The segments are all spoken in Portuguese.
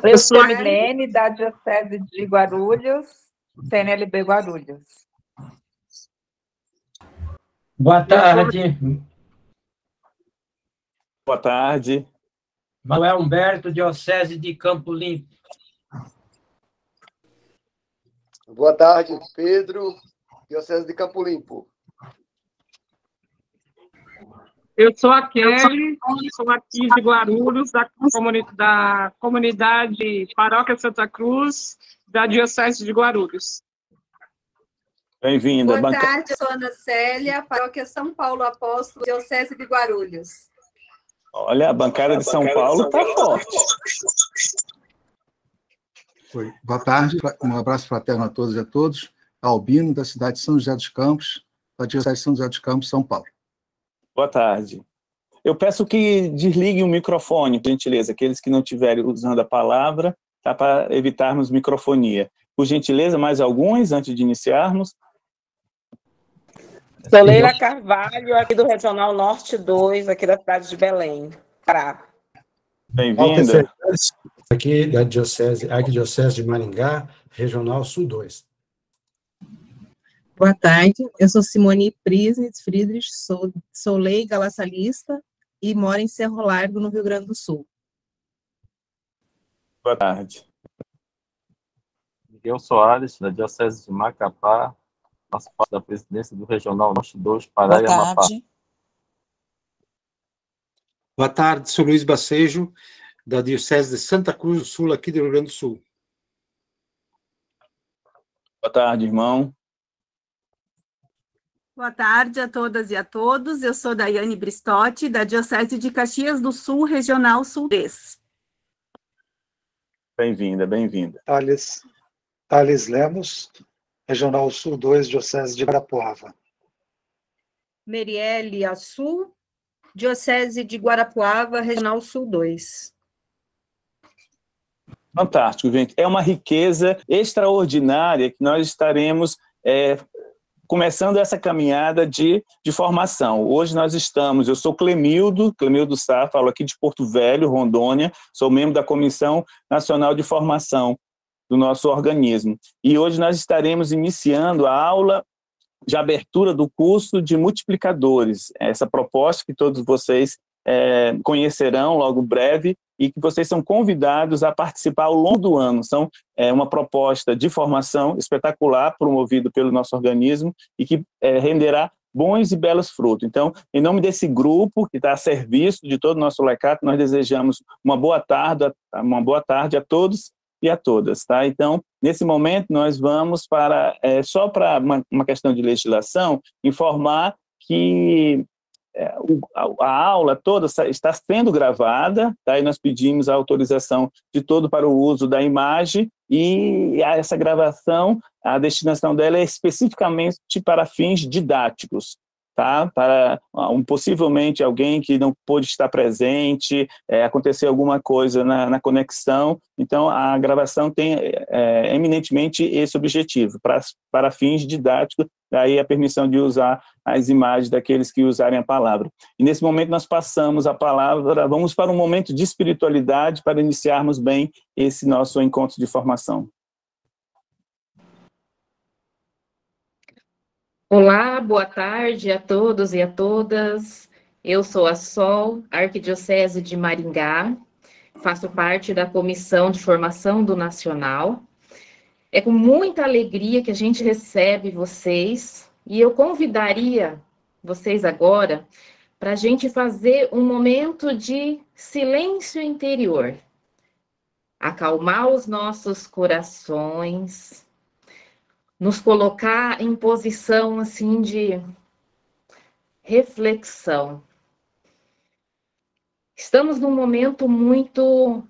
Eu sou a Milene, da Diocese de Guarulhos, CNLB Guarulhos. Boa tarde. Boa tarde. Manuel Humberto, Diocese de Campo Limpo. Boa tarde, Pedro, Diocese de Campo Limpo. Eu sou a Kelly, sou aqui de Guarulhos, da comunidade Paróquia Santa Cruz, da Diocese de Guarulhos. Bem-vinda. Boa tarde, eu sou Ana Célia, Paróquia São Paulo Apóstolo, Diocese de Guarulhos. Olha, a bancada de São Paulo está forte. Oi. Boa tarde, um abraço fraterno a todas e a todos. Albino, da cidade de São José dos Campos, da Diocese de São José dos Campos, São Paulo. Boa tarde. Eu peço que desliguem o microfone, por gentileza, aqueles que não estiverem usando a palavra, tá, para evitarmos microfonia. Por gentileza, mais alguns, antes de iniciarmos. Sou Leila Carvalho, aqui do Regional Norte 2, aqui da cidade de Belém, Pará. Bem-vinda. Aqui da Arquidiocese de Maringá, Regional Sul 2. Boa tarde, eu sou Simone Prisnitz Friedrich, sou leiga lasalista e moro em Cerro Largo, no Rio Grande do Sul. Boa tarde. Miguel Soares, da Diocese de Macapá, faço parte da presidência do Regional Norte 2, Pará e Amapá. Boa tarde, sou Luiz Bacejo, da Diocese de Santa Cruz do Sul, aqui do Rio Grande do Sul. Boa tarde, irmão. Boa tarde a todas e a todos. Eu sou Daiane Bristotti, da Diocese de Caxias do Sul, Regional Sul 3. Bem-vinda, bem-vinda. Thales Lemos, Regional Sul 2, Diocese de Guarapuava. Merielle Assu, Diocese de Guarapuava, Regional Sul 2. Fantástico, gente. É uma riqueza extraordinária que nós estaremos começando essa caminhada de formação. Hoje nós estamos, eu sou Clemildo Sá, falo aqui de Porto Velho, Rondônia, sou membro da Comissão Nacional de Formação do nosso organismo. E hoje nós estaremos iniciando a aula de abertura do curso de multiplicadores, essa proposta que todos vocês conhecerão logo breve e que vocês são convidados a participar ao longo do ano. São uma proposta de formação espetacular, promovido pelo nosso organismo e que renderá bons e belos frutos. Então, em nome desse grupo que está a serviço de todo o nosso lecato, nós desejamos uma boa tarde a todos e a todas. Tá? Então, nesse momento, nós vamos só para uma questão de legislação, informar que a aula toda está sendo gravada, tá? E nós pedimos a autorização de todo para o uso da imagem, e essa gravação, a destinação dela é especificamente para fins didáticos, tá? Para possivelmente alguém que não pôde estar presente, acontecer alguma coisa na conexão, então a gravação tem eminentemente esse objetivo, para fins didáticos, daí a permissão de usar as imagens daqueles que usarem a palavra. E nesse momento nós passamos a palavra, vamos para um momento de espiritualidade para iniciarmos bem esse nosso encontro de formação. Olá, boa tarde a todos e a todas. Eu sou a Sol, Arquidiocese de Maringá, faço parte da Comissão de Formação do Nacional. É com muita alegria que a gente recebe vocês, e eu convidaria vocês agora para a gente fazer um momento de silêncio interior, acalmar os nossos corações, nos colocar em posição assim de reflexão. Estamos num momento muito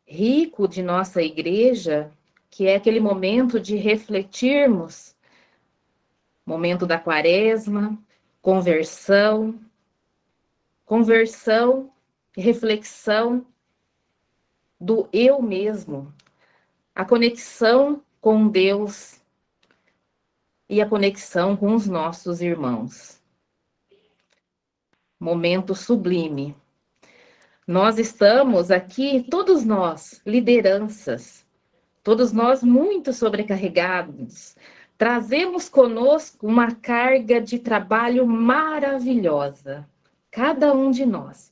rico de nossa igreja, que é aquele momento de refletirmos, momento da quaresma, conversão, reflexão do eu mesmo, a conexão com Deus e a conexão com os nossos irmãos. Momento sublime. Nós estamos aqui, todos nós, lideranças, todos nós muito sobrecarregados, trazemos conosco uma carga de trabalho maravilhosa, cada um de nós.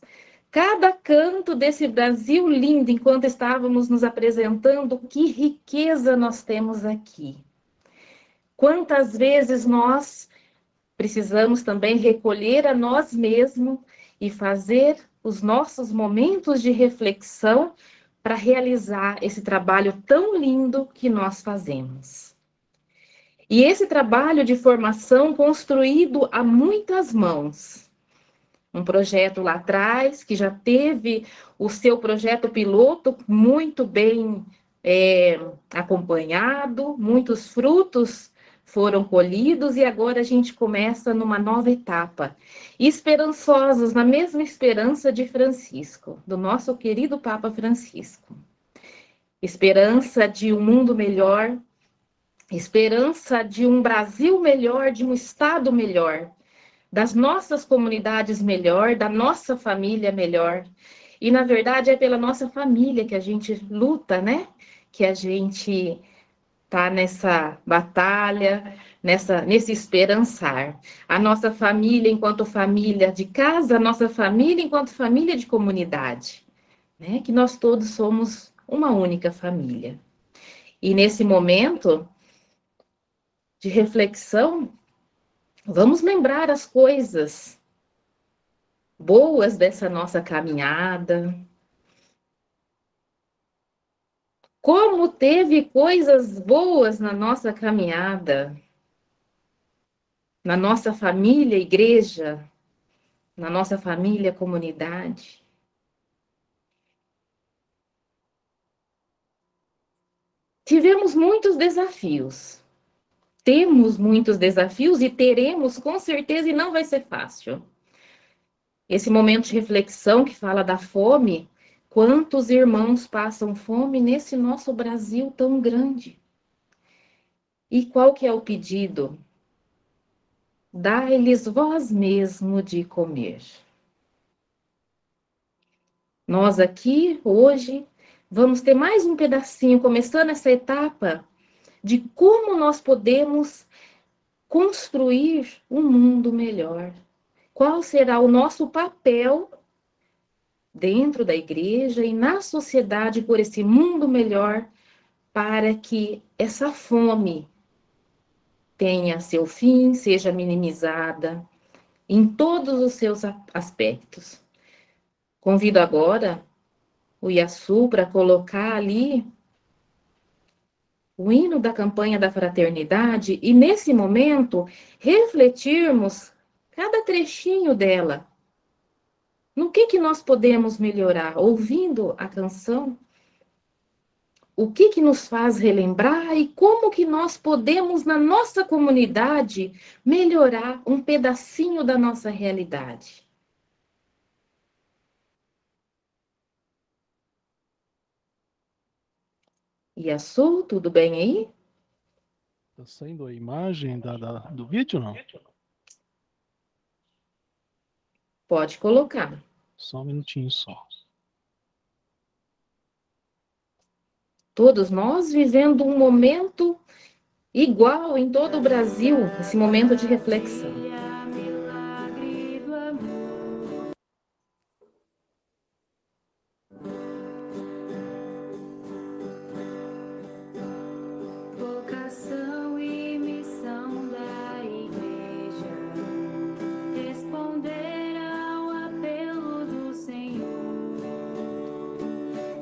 Cada canto desse Brasil lindo, enquanto estávamos nos apresentando, que riqueza nós temos aqui. Quantas vezes nós precisamos também recolher a nós mesmos e fazer os nossos momentos de reflexão para realizar esse trabalho tão lindo que nós fazemos. E esse trabalho de formação construído a muitas mãos. Um projeto lá atrás, que já teve o seu projeto piloto muito bem acompanhado, muitos frutos foram colhidos e agora a gente começa numa nova etapa. Esperançosos, na mesma esperança de Francisco, do nosso querido Papa Francisco. Esperança de um mundo melhor, esperança de um Brasil melhor, de um Estado melhor, das nossas comunidades melhor, da nossa família melhor. E, na verdade, é pela nossa família que a gente luta, né? Que a gente está nessa batalha, nesse esperançar. A nossa família enquanto família de casa, a nossa família enquanto família de comunidade, né? Que nós todos somos uma única família. E nesse momento de reflexão, vamos lembrar as coisas boas dessa nossa caminhada. Como teve coisas boas na nossa caminhada, na nossa família, igreja, na nossa família, comunidade. Tivemos muitos desafios. Temos muitos desafios e teremos com certeza, e não vai ser fácil. Esse momento de reflexão que fala da fome, quantos irmãos passam fome nesse nosso Brasil tão grande? E qual que é o pedido? Dai-lhes vós mesmo de comer. Nós aqui, hoje, vamos ter mais um pedacinho, começando essa etapa de como nós podemos construir um mundo melhor. Qual será o nosso papel dentro da igreja e na sociedade por esse mundo melhor, para que essa fome tenha seu fim, seja minimizada em todos os seus aspectos. Convido agora o Iaçu para colocar ali o hino da campanha da fraternidade e, nesse momento, refletirmos cada trechinho dela. No que nós podemos melhorar? Ouvindo a canção, o que nos faz relembrar e como que nós podemos, na nossa comunidade, melhorar um pedacinho da nossa realidade. Iaçu, tudo bem aí? Está saindo a imagem do vídeo, não? Pode colocar. Só um minutinho só. Todos nós vivendo um momento igual em todo o Brasil, esse momento de reflexão. Vocação e missão da igreja, responder ao apelo do Senhor,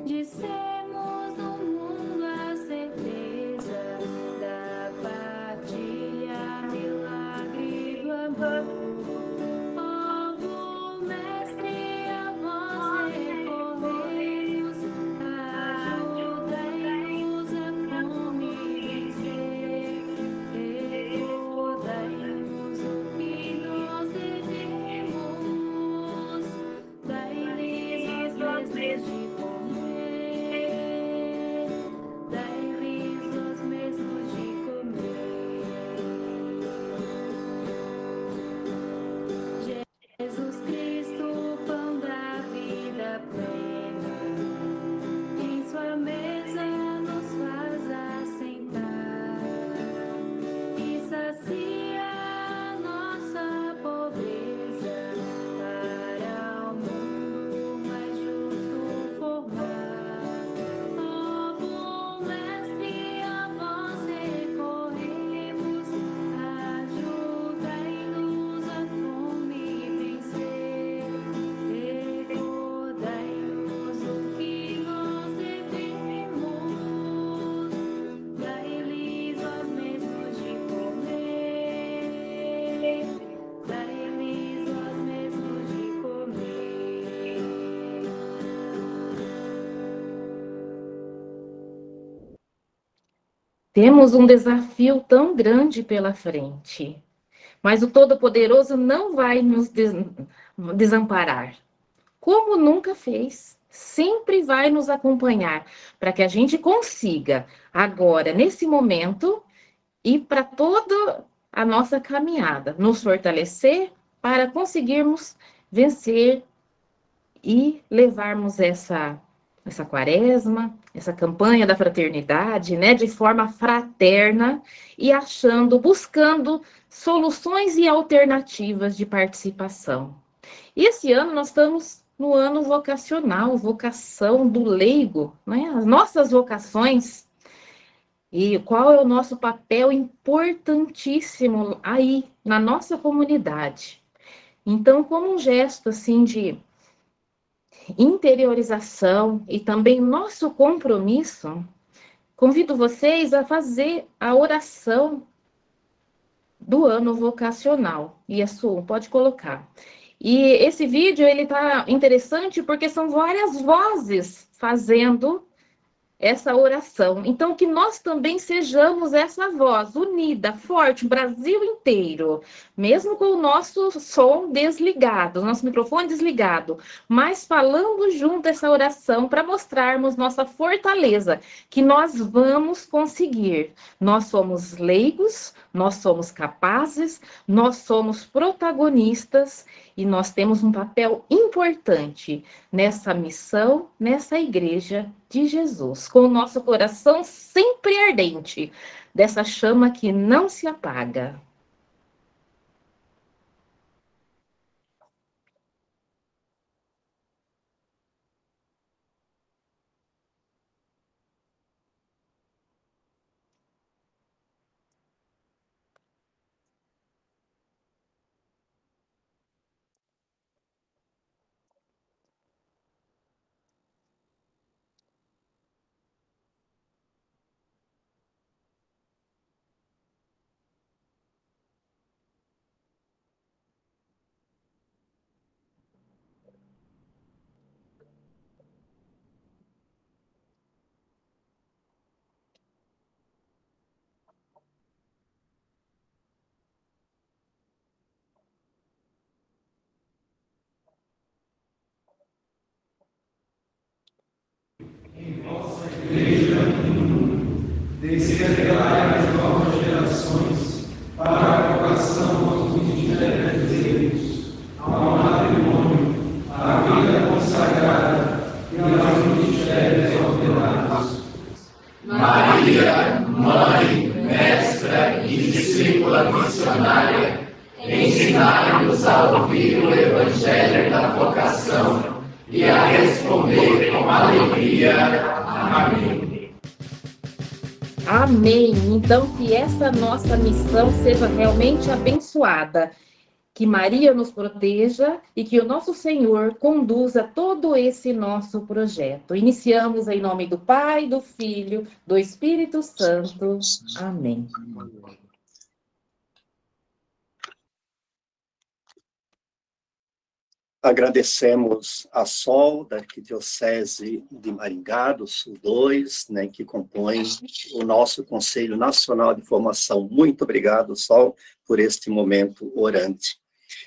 de sermos no mundo a certeza da partilha, milagre do amor. Temos um desafio tão grande pela frente, mas o Todo-Poderoso não vai nos desamparar, como nunca fez. Sempre vai nos acompanhar para que a gente consiga, agora, nesse momento, e para toda a nossa caminhada, nos fortalecer para conseguirmos vencer e levarmos essa quaresma, essa campanha da fraternidade, né, de forma fraterna e buscando soluções e alternativas de participação. E esse ano nós estamos no ano vocacional, vocação do leigo, né, as nossas vocações. E qual é o nosso papel importantíssimo aí na nossa comunidade? Então, como um gesto assim de interiorização e também nosso compromisso, convido vocês a fazer a oração do ano vocacional. E a Su, pode colocar. E esse vídeo, ele tá interessante porque são várias vozes fazendo essa oração. Então, que nós também sejamos essa voz unida, forte, o Brasil inteiro, mesmo com o nosso som desligado, nosso microfone desligado, mas falando junto essa oração para mostrarmos nossa fortaleza, que nós vamos conseguir. Nós somos leigos, nós somos capazes, nós somos protagonistas e nós temos um papel importante nessa missão, nessa igreja de Jesus, com o nosso coração sempre ardente, dessa chama que não se apaga. Despertai as novas gerações para a vocação aos ministérios, ao matrimônio, à vida consagrada e aos ministérios ordenados. Maria, Mãe, Mestra e discípula missionária, ensinai-nos a ouvir o Evangelho da vocação e a responder com alegria. Amém. Amém. Então, que essa nossa missão seja realmente abençoada. Que Maria nos proteja e que o nosso Senhor conduza todo esse nosso projeto. Iniciamos em nome do Pai, do Filho, do Espírito Santo. Amém. Agradecemos a Sol, da Arquidiocese de Maringá, do Sul 2, né, que compõe o nosso Conselho Nacional de Formação. Muito obrigado, Sol, por este momento orante.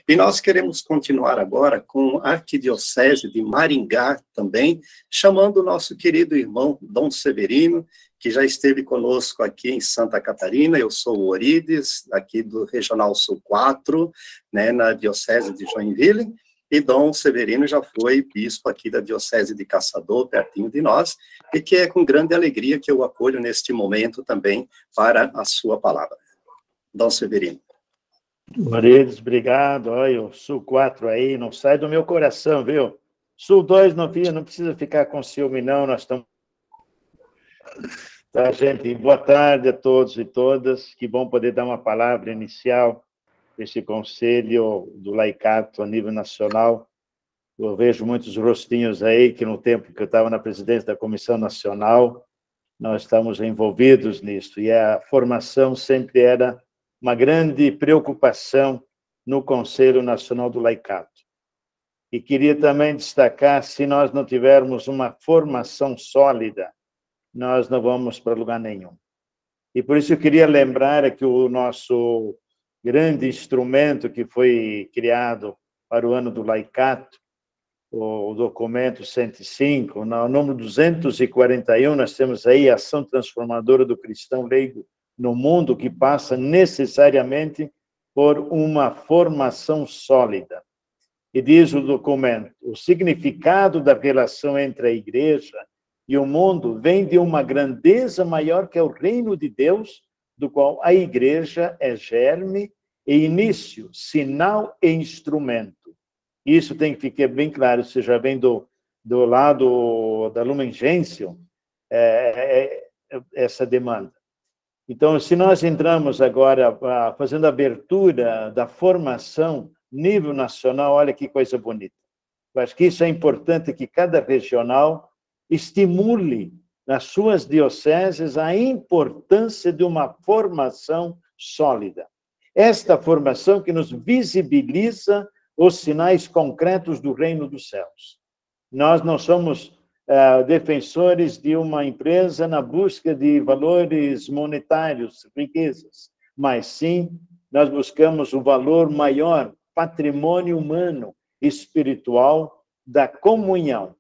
E nós queremos continuar agora com a Arquidiocese de Maringá também, chamando o nosso querido irmão Dom Severino, que já esteve conosco aqui em Santa Catarina. Eu sou o Orides, aqui do Regional Sul 4, né, na Diocese de Joinville. E Dom Severino já foi bispo aqui da Diocese de Caçador, pertinho de nós, e que é com grande alegria que eu acolho neste momento também para a sua palavra. Dom Severino. Orides, obrigado. Olha, o Sul 4 aí, não sai do meu coração, viu? Sul 2 não precisa ficar com ciúme, não, nós estamos... Tá, gente? Boa tarde a todos e todas, que bom poder dar uma palavra inicial esse conselho do laicato a nível nacional. Eu vejo muitos rostinhos aí que no tempo que eu estava na presidência da Comissão Nacional, nós estamos envolvidos nisso, e a formação sempre era uma grande preocupação no Conselho Nacional do Laicato. E queria também destacar, se nós não tivermos uma formação sólida, nós não vamos para lugar nenhum. E por isso eu queria lembrar que o nosso grande instrumento que foi criado para o ano do laicato, o documento 105, no número 241, nós temos aí a ação transformadora do cristão leigo no mundo, que passa necessariamente por uma formação sólida. E diz o documento, o significado da relação entre a igreja e o mundo vem de uma grandeza maior que é o reino de Deus, do qual a igreja é germe e início, sinal e instrumento. Isso tem que ficar bem claro, você já vem do lado da Lumen Gentium, essa demanda. Então, se nós entramos agora fazendo a abertura da formação nível nacional, olha que coisa bonita. Eu acho que isso é importante, que cada regional estimule nas suas dioceses a importância de uma formação sólida. Esta formação que nos visibiliza os sinais concretos do reino dos céus. Nós não somos defensores de uma empresa na busca de valores monetários, riquezas, mas sim, nós buscamos o valor maior, patrimônio humano, espiritual, da comunhão,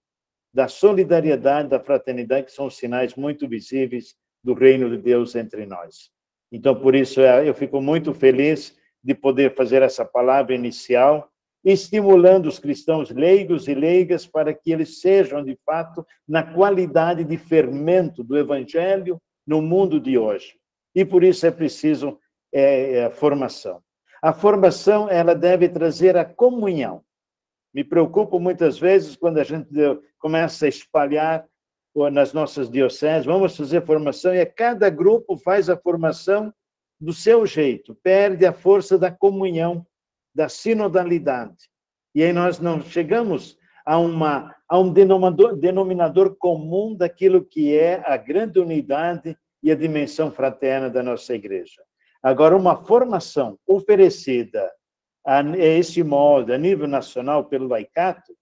da solidariedade, da fraternidade, que são sinais muito visíveis do reino de Deus entre nós. Então, por isso, eu fico muito feliz de poder fazer essa palavra inicial, estimulando os cristãos leigos e leigas para que eles sejam, de fato, na qualidade de fermento do evangelho no mundo de hoje. E por isso é preciso formação. A formação, ela deve trazer a comunhão. Me preocupo muitas vezes quando a gente começa a espalhar nas nossas dioceses, vamos fazer formação, e cada grupo faz a formação do seu jeito, perde a força da comunhão, da sinodalidade. E aí nós não chegamos a um denominador comum daquilo que é a grande unidade e a dimensão fraterna da nossa igreja. Agora, uma formação oferecida a esse molde, a nível nacional, pelo laicato,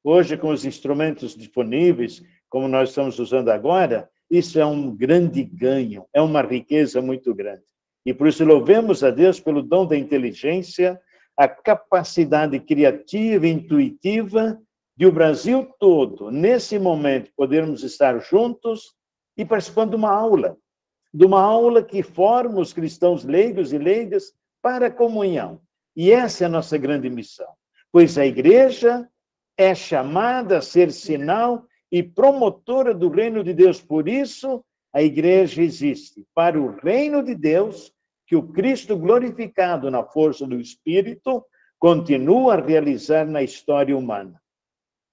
hoje com os instrumentos disponíveis, como nós estamos usando agora, isso é um grande ganho, é uma riqueza muito grande. E por isso louvemos a Deus pelo dom da inteligência, a capacidade criativa e intuitiva de o Brasil todo, nesse momento, podermos estar juntos e participando de uma aula que forma os cristãos leigos e leigas para a comunhão. E essa é a nossa grande missão, pois a igreja é chamada a ser sinal e promotora do reino de Deus. Por isso, a igreja existe para o reino de Deus, que o Cristo glorificado na força do Espírito continua a realizar na história humana.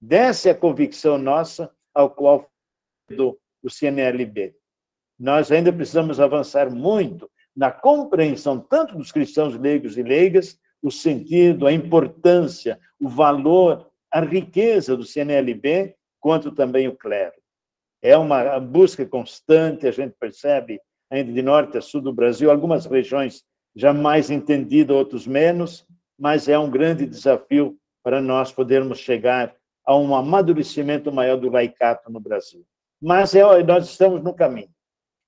Dessa é a convicção nossa, ao qual o CNLB. Nós ainda precisamos avançar muito na compreensão tanto dos cristãos leigos e leigas, o sentido, a importância, o valor, a riqueza do CNLB, quanto também o clero. É uma busca constante, a gente percebe, ainda de norte a sul do Brasil, algumas regiões já mais entendidas, outros menos, mas é um grande desafio para nós podermos chegar a um amadurecimento maior do laicato no Brasil. Mas nós estamos no caminho.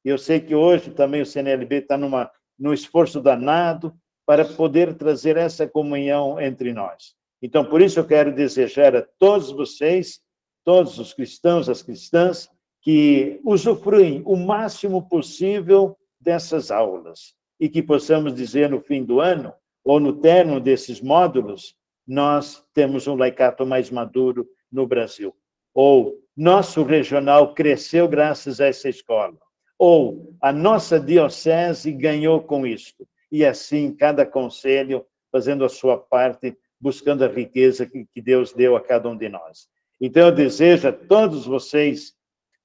Eu sei que hoje também o CNLB está num esforço danado para poder trazer essa comunhão entre nós. Então, por isso eu quero desejar a todos vocês, todos os cristãos, as cristãs, que usufruem o máximo possível dessas aulas e que possamos dizer no fim do ano, ou no término desses módulos, nós temos um laicato mais maduro no Brasil. Ou nosso regional cresceu graças a essa escola. Ou a nossa diocese ganhou com isto. E assim, cada conselho fazendo a sua parte, buscando a riqueza que Deus deu a cada um de nós. Então, eu desejo a todos vocês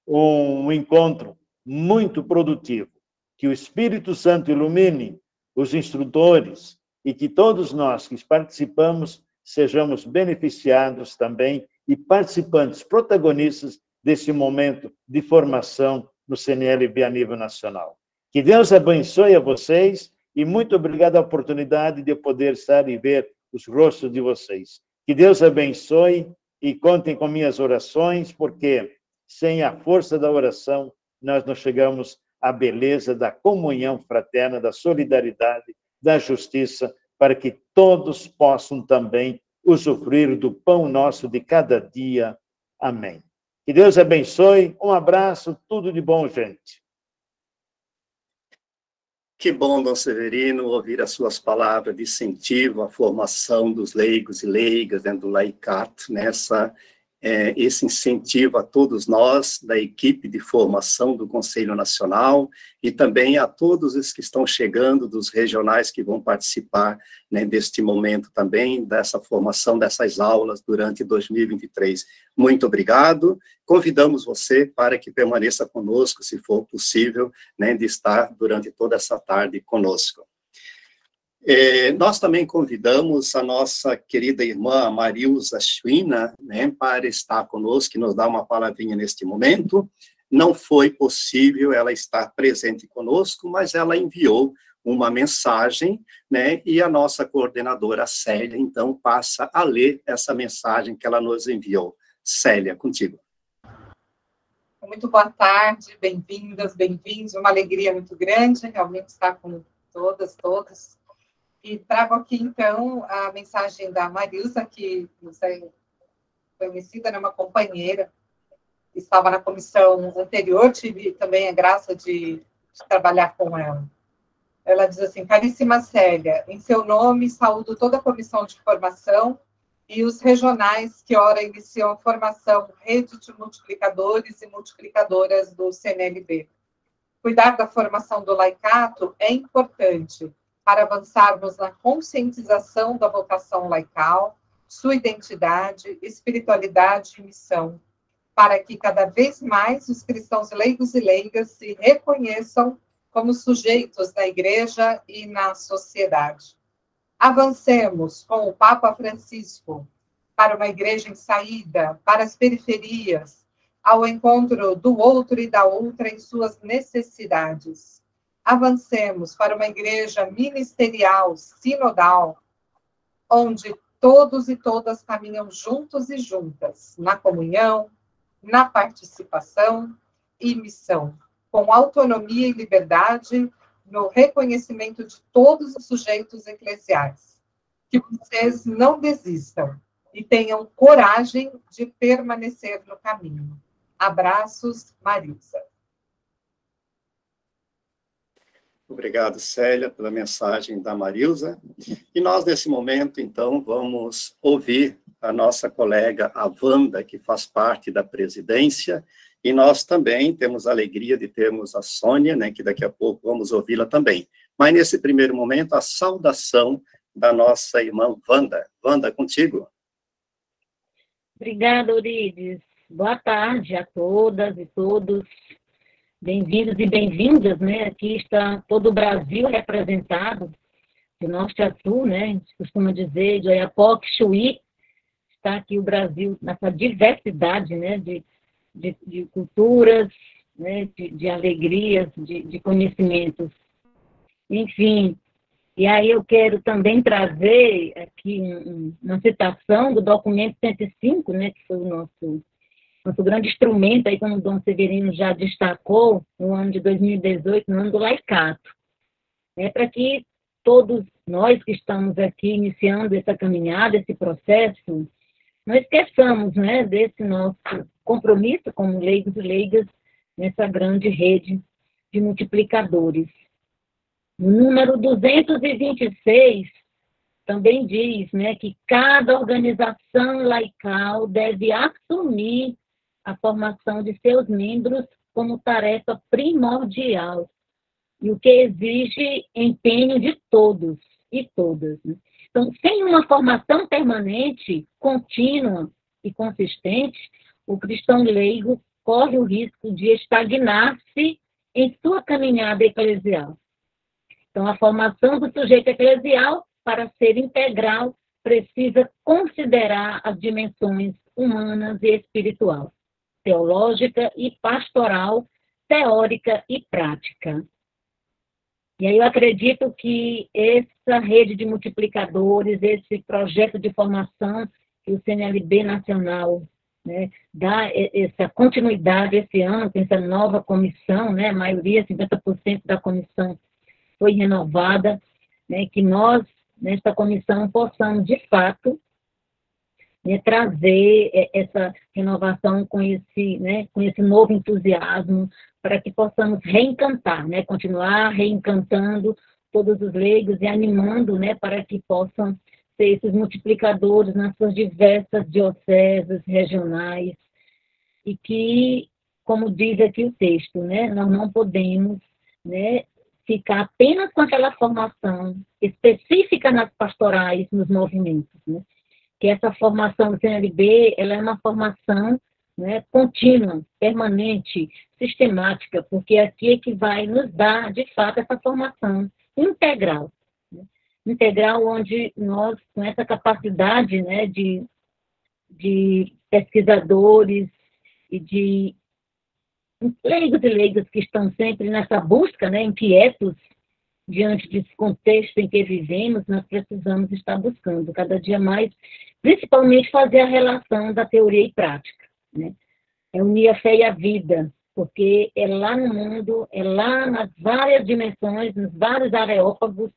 um encontro muito produtivo, que o Espírito Santo ilumine os instrutores e que todos nós que participamos sejamos beneficiados também e participantes, protagonistas desse momento de formação no CNLB a nível nacional. Que Deus abençoe a vocês e muito obrigado a oportunidade de eu poder estar e ver os rostos de vocês. Que Deus abençoe e contem com minhas orações, porque sem a força da oração, nós não chegamos a beleza da comunhão fraterna, da solidariedade, da justiça, para que todos possam também usufruir do pão nosso de cada dia. Amém. Que Deus abençoe. Um abraço, tudo de bom, gente. Que bom, Dom Severino, ouvir as suas palavras de incentivo à formação dos leigos e leigas dentro do laicato, esse incentivo a todos nós, da equipe de formação do Conselho Nacional, e também a todos os que estão chegando, dos regionais que vão participar deste momento também, dessa formação, dessas aulas durante 2023. Muito obrigado. Convidamos você para que permaneça conosco, se for possível, de estar durante toda essa tarde conosco. Nós também convidamos a nossa querida irmã Marilza Schwina, para estar conosco, que nos dá uma palavrinha neste momento. Não foi possível ela estar presente conosco, mas ela enviou uma mensagem, e a nossa coordenadora Célia, então, passa a ler essa mensagem que ela nos enviou. Célia, contigo. Muito boa tarde, bem-vindas, bem-vindos, uma alegria muito grande, realmente estar com todas, todos. E trago aqui, então, a mensagem da Marilza, que nos é conhecida, uma companheira, estava na comissão anterior, tive também a graça de trabalhar com ela. Ela diz assim: caríssima Célia, em seu nome, saúdo toda a comissão de formação e os regionais que ora iniciam a formação, rede de multiplicadores e multiplicadoras do CNLB. Cuidar da formação do laicato é importante para avançarmos na conscientização da vocação laical, sua identidade, espiritualidade e missão, para que cada vez mais os cristãos leigos e leigas se reconheçam como sujeitos da Igreja e na sociedade. Avancemos com o Papa Francisco para uma igreja em saída, para as periferias, ao encontro do outro e da outra em suas necessidades. Avancemos para uma igreja ministerial, sinodal, onde todos e todas caminham juntos e juntas, na comunhão, na participação e missão, com autonomia e liberdade, no reconhecimento de todos os sujeitos eclesiais. Que vocês não desistam e tenham coragem de permanecer no caminho. Abraços, Marilza. Obrigado, Célia, pela mensagem da Marilza. E nós, nesse momento, então, vamos ouvir a nossa colega, a Wanda, que faz parte da presidência, e nós também temos a alegria de termos a Sônia, que daqui a pouco vamos ouvi-la também. Mas, nesse primeiro momento, a saudação da nossa irmã Wanda. Wanda, contigo. Obrigada, Eurides. Boa tarde a todas e todos. Bem-vindos e bem-vindas, Aqui está todo o Brasil representado, de norte a sul, A gente costuma dizer, de Oiapoque, Chuí, está aqui o Brasil nessa diversidade, de culturas, de alegrias, de conhecimentos. Enfim, e aí eu quero também trazer aqui uma citação do documento 105, que foi o nosso grande instrumento, aí como o Dom Severino já destacou, no ano de 2018, no ano do laicato. Para que todos nós que estamos aqui iniciando essa caminhada, esse processo, não esqueçamos desse nosso compromisso como leigos e leigas nessa grande rede de multiplicadores. O número 226 também diz que cada organização laical deve assumir a formação de seus membros como tarefa primordial, e o que exige empenho de todos e todas. Então, sem uma formação permanente, contínua e consistente, o cristão leigo corre o risco de estagnar-se em sua caminhada eclesial. Então, a formação do sujeito eclesial, para ser integral, precisa considerar as dimensões humanas e espiritual, teológica e pastoral, teórica e prática. E aí eu acredito que essa rede de multiplicadores, esse projeto de formação que o CNLB Nacional né, dar essa continuidade esse ano, com essa nova comissão, né, a maioria, 50% da comissão foi renovada, né, que nós, nesta comissão, possamos, de fato, né, trazer essa renovação com esse novo entusiasmo, para que possamos reencantar, né, continuar reencantando todos os leigos e animando, né, para que possam ser esses multiplicadores nas suas diversas dioceses regionais, e que, como diz aqui o texto, né, nós não podemos, né, ficar apenas com aquela formação específica nas pastorais, nos movimentos, né, que essa formação do CNLB, ela é uma formação, né, contínua, permanente, sistemática, porque aqui é que vai nos dar, de fato, essa formação integral, né? Integral, onde nós, com essa capacidade, né, de pesquisadores e de leigos e leigas que estão sempre nessa busca, né, inquietos, diante desse contexto em que vivemos, nós precisamos estar buscando cada dia mais, principalmente fazer a relação da teoria e prática, né? É unir a fé e a vida, porque é lá no mundo, é lá nas várias dimensões, nos vários areópagos,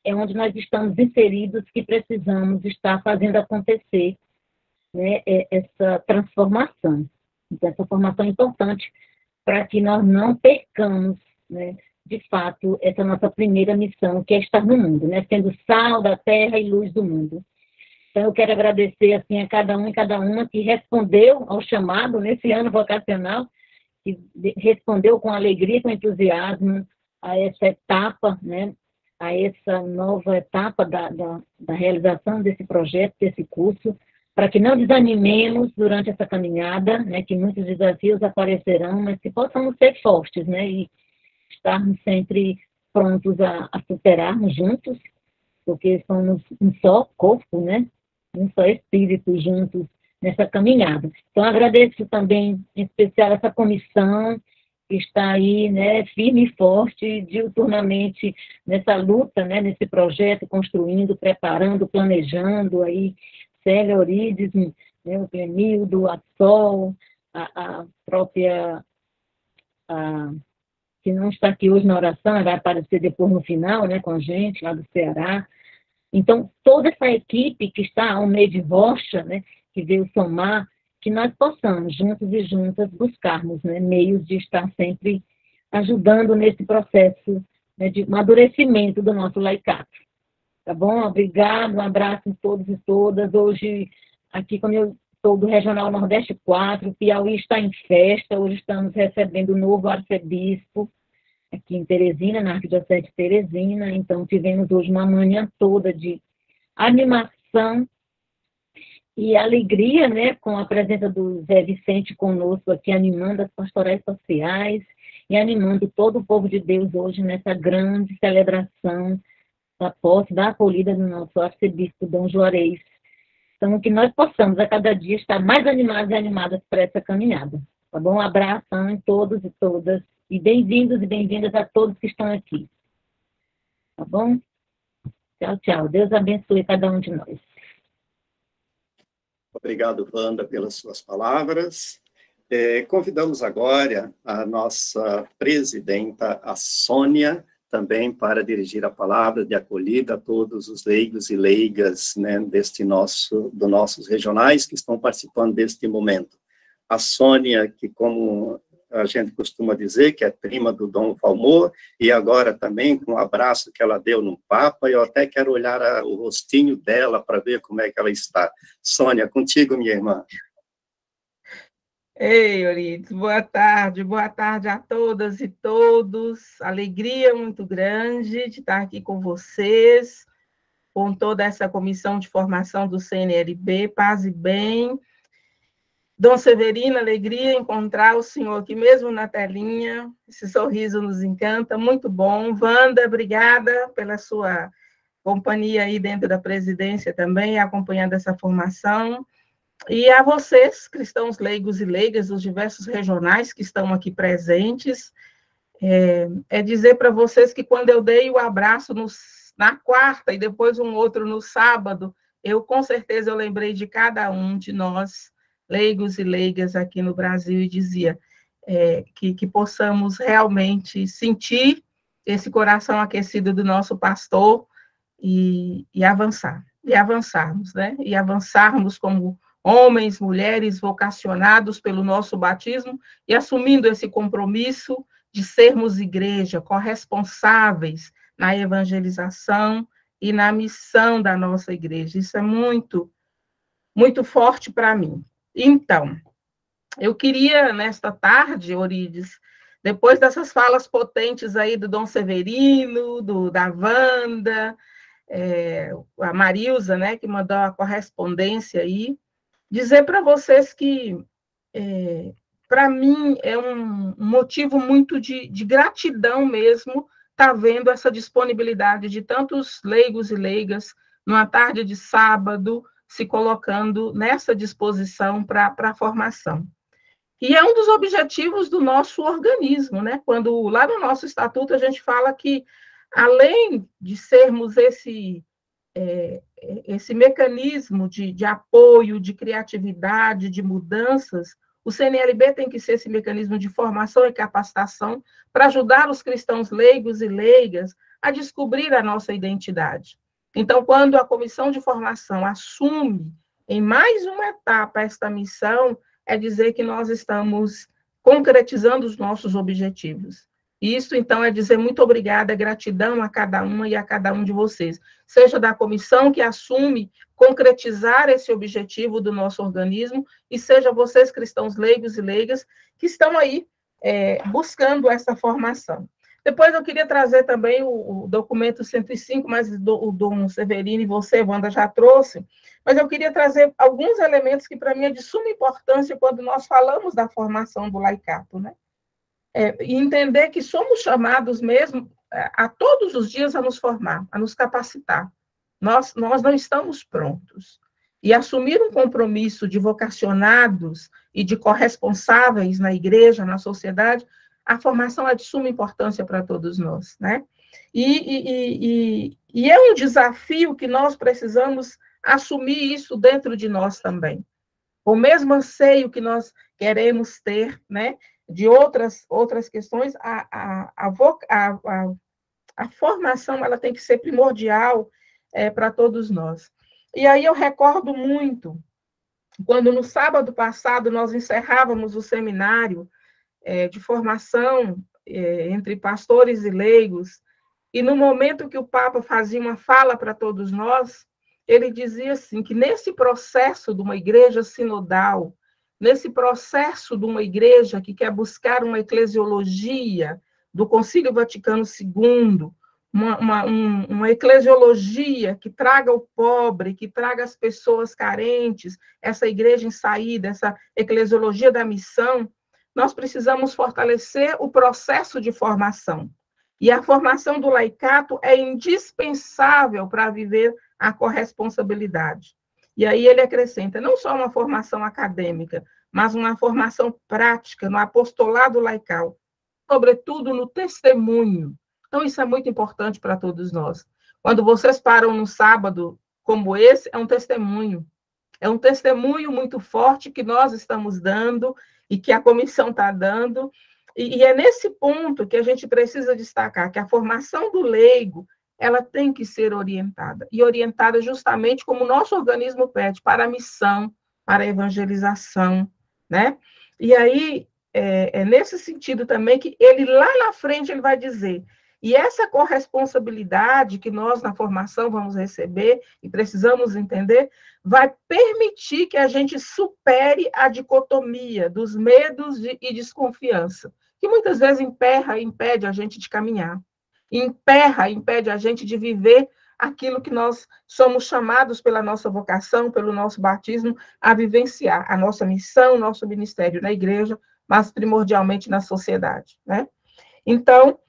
é onde nós estamos inseridos, que precisamos estar fazendo acontecer, né, essa transformação. Então, essa formação é importante para que nós não percamos, né, de fato, essa nossa primeira missão, que é estar no mundo, né, sendo sal da terra e luz do mundo. Então, eu quero agradecer assim, a cada um e cada uma que respondeu ao chamado nesse ano vocacional, que respondeu com alegria, com entusiasmo a essa etapa, né, a essa nova etapa da realização desse projeto, desse curso, para que não desanimemos durante essa caminhada, né, que muitos desafios aparecerão, mas que possamos ser fortes, né, e estarmos sempre prontos a superarmos juntos, porque somos um só corpo, né, um só espírito juntos nessa caminhada. Então, agradeço também, em especial, essa comissão que está aí, né, firme e forte, diuturnamente nessa luta, né, nesse projeto, construindo, preparando, planejando, aí, Célia Orides, né, o Clemildo, a Sol, a própria, que não está aqui hoje na oração, vai aparecer depois no final, né, com a gente, lá do Ceará. Então, toda essa equipe que está ao meio de Rocha, né, que veio somar, que nós possamos, juntos e juntas, buscarmos, né, meios de estar sempre ajudando nesse processo, né, de amadurecimento do nosso laicato. Tá bom? Obrigado, um abraço a todos e todas. Hoje, aqui, como eu sou do Regional Nordeste 4, Piauí está em festa, hoje estamos recebendo o novo arcebispo, aqui em Teresina, na Arquidiocese de Teresina. Então, tivemos hoje uma manhã toda de animação e alegria, né, com a presença do Zé Vicente conosco aqui, animando as pastorais sociais e animando todo o povo de Deus hoje nessa grande celebração da posse, da acolhida do nosso arcebispo Dom Juarez. Então, que nós possamos a cada dia estar mais animados e animadas para essa caminhada. Tá bom? Um abraço a todos e todas. E bem-vindos e bem-vindas a todos que estão aqui. Tá bom? Tchau, tchau. Deus abençoe cada um de nós. Obrigado, Wanda, pelas suas palavras. Convidamos agora a nossa presidenta, a Sônia, também para dirigir a palavra de acolhida a todos os leigos e leigas, né, dos nossos regionais que estão participando deste momento. A Sônia, que como a gente costuma dizer, que é prima do Dom Valmor, e agora também com o abraço que ela deu no Papa, eu até quero olhar o rostinho dela para ver como é que ela está. Sônia, contigo, minha irmã. Ei, Eurides, boa tarde a todas e todos. Alegria muito grande de estar aqui com vocês, com toda essa comissão de formação do CNLB, paz e bem. Dom Severino, alegria encontrar o senhor aqui mesmo na telinha, esse sorriso nos encanta, muito bom. Wanda, obrigada pela sua companhia aí dentro da presidência também, acompanhando essa formação. E a vocês, cristãos leigos e leigas dos diversos regionais que estão aqui presentes, dizer para vocês que quando eu dei o abraço na quarta e depois um outro no sábado, com certeza eu lembrei de cada um de nós, leigos e leigas aqui no Brasil, e dizia que possamos realmente sentir esse coração aquecido do nosso pastor e avançarmos, né? E avançarmos como homens, mulheres vocacionados pelo nosso batismo e assumindo esse compromisso de sermos igreja, corresponsáveis na evangelização e na missão da nossa igreja. Isso é muito, muito forte para mim. Então, eu queria, nesta tarde, Orides, depois dessas falas potentes aí do Dom Severino, da Wanda, a Marilza, né, que mandou a correspondência aí, dizer para vocês que, para mim, é um motivo muito de gratidão mesmo estar vendo essa disponibilidade de tantos leigos e leigas numa tarde de sábado, se colocando nessa disposição para a formação. E é um dos objetivos do nosso organismo, né? Quando lá no nosso estatuto a gente fala que, além de sermos esse mecanismo de apoio, de criatividade, de mudanças, o CNLB tem que ser esse mecanismo de formação e capacitação para ajudar os cristãos leigos e leigas a descobrir a nossa identidade. Então, quando a comissão de formação assume em mais uma etapa esta missão, é dizer que nós estamos concretizando os nossos objetivos. Isso, então, é dizer muito obrigada, gratidão a cada uma e a cada um de vocês, seja da comissão que assume concretizar esse objetivo do nosso organismo, e seja vocês, cristãos leigos e leigas, que estão aí buscando essa formação. Depois eu queria trazer também o documento 105, mas o Dom Severino e você, Wanda, já trouxe, mas eu queria trazer alguns elementos que, para mim, é de suma importância quando nós falamos da formação do laicato, né? E entender que somos chamados mesmo a todos os dias a nos formar, a nos capacitar. Nós não estamos prontos. E assumir um compromisso de vocacionados e de corresponsáveis na igreja, na sociedade, a formação é de suma importância para todos nós, né? E é um desafio que nós precisamos assumir isso dentro de nós também. O mesmo anseio que nós queremos ter, né, de outras questões, a formação ela tem que ser primordial para todos nós. E aí eu recordo muito, quando no sábado passado nós encerrávamos o seminário de formação entre pastores e leigos, e no momento que o Papa fazia uma fala para todos nós, ele dizia assim, que nesse processo de uma igreja sinodal, nesse processo de uma igreja que quer buscar uma eclesiologia do Concílio Vaticano II, uma eclesiologia que traga o pobre, que traga as pessoas carentes, essa igreja em saída, essa eclesiologia da missão, nós precisamos fortalecer o processo de formação. E a formação do laicato é indispensável para viver a corresponsabilidade. E aí ele acrescenta, não só uma formação acadêmica, mas uma formação prática no apostolado laical, sobretudo no testemunho. Então, isso é muito importante para todos nós. Quando vocês param num sábado como esse, é um testemunho. É um testemunho muito forte que nós estamos dando e que a comissão está dando. E é nesse ponto que a gente precisa destacar que a formação do leigo, ela tem que ser orientada. E orientada justamente como o nosso organismo pede, para a missão, para a evangelização, né? E aí, é nesse sentido também que ele, lá na frente, ele vai dizer, e essa corresponsabilidade que nós, na formação, vamos receber, e precisamos entender, vai permitir que a gente supere a dicotomia dos medos e desconfiança, que muitas vezes impede a gente de caminhar, impede a gente de viver aquilo que nós somos chamados pela nossa vocação, pelo nosso batismo, a vivenciar, a nossa missão, o nosso ministério na igreja, mas primordialmente na sociedade, né? Então,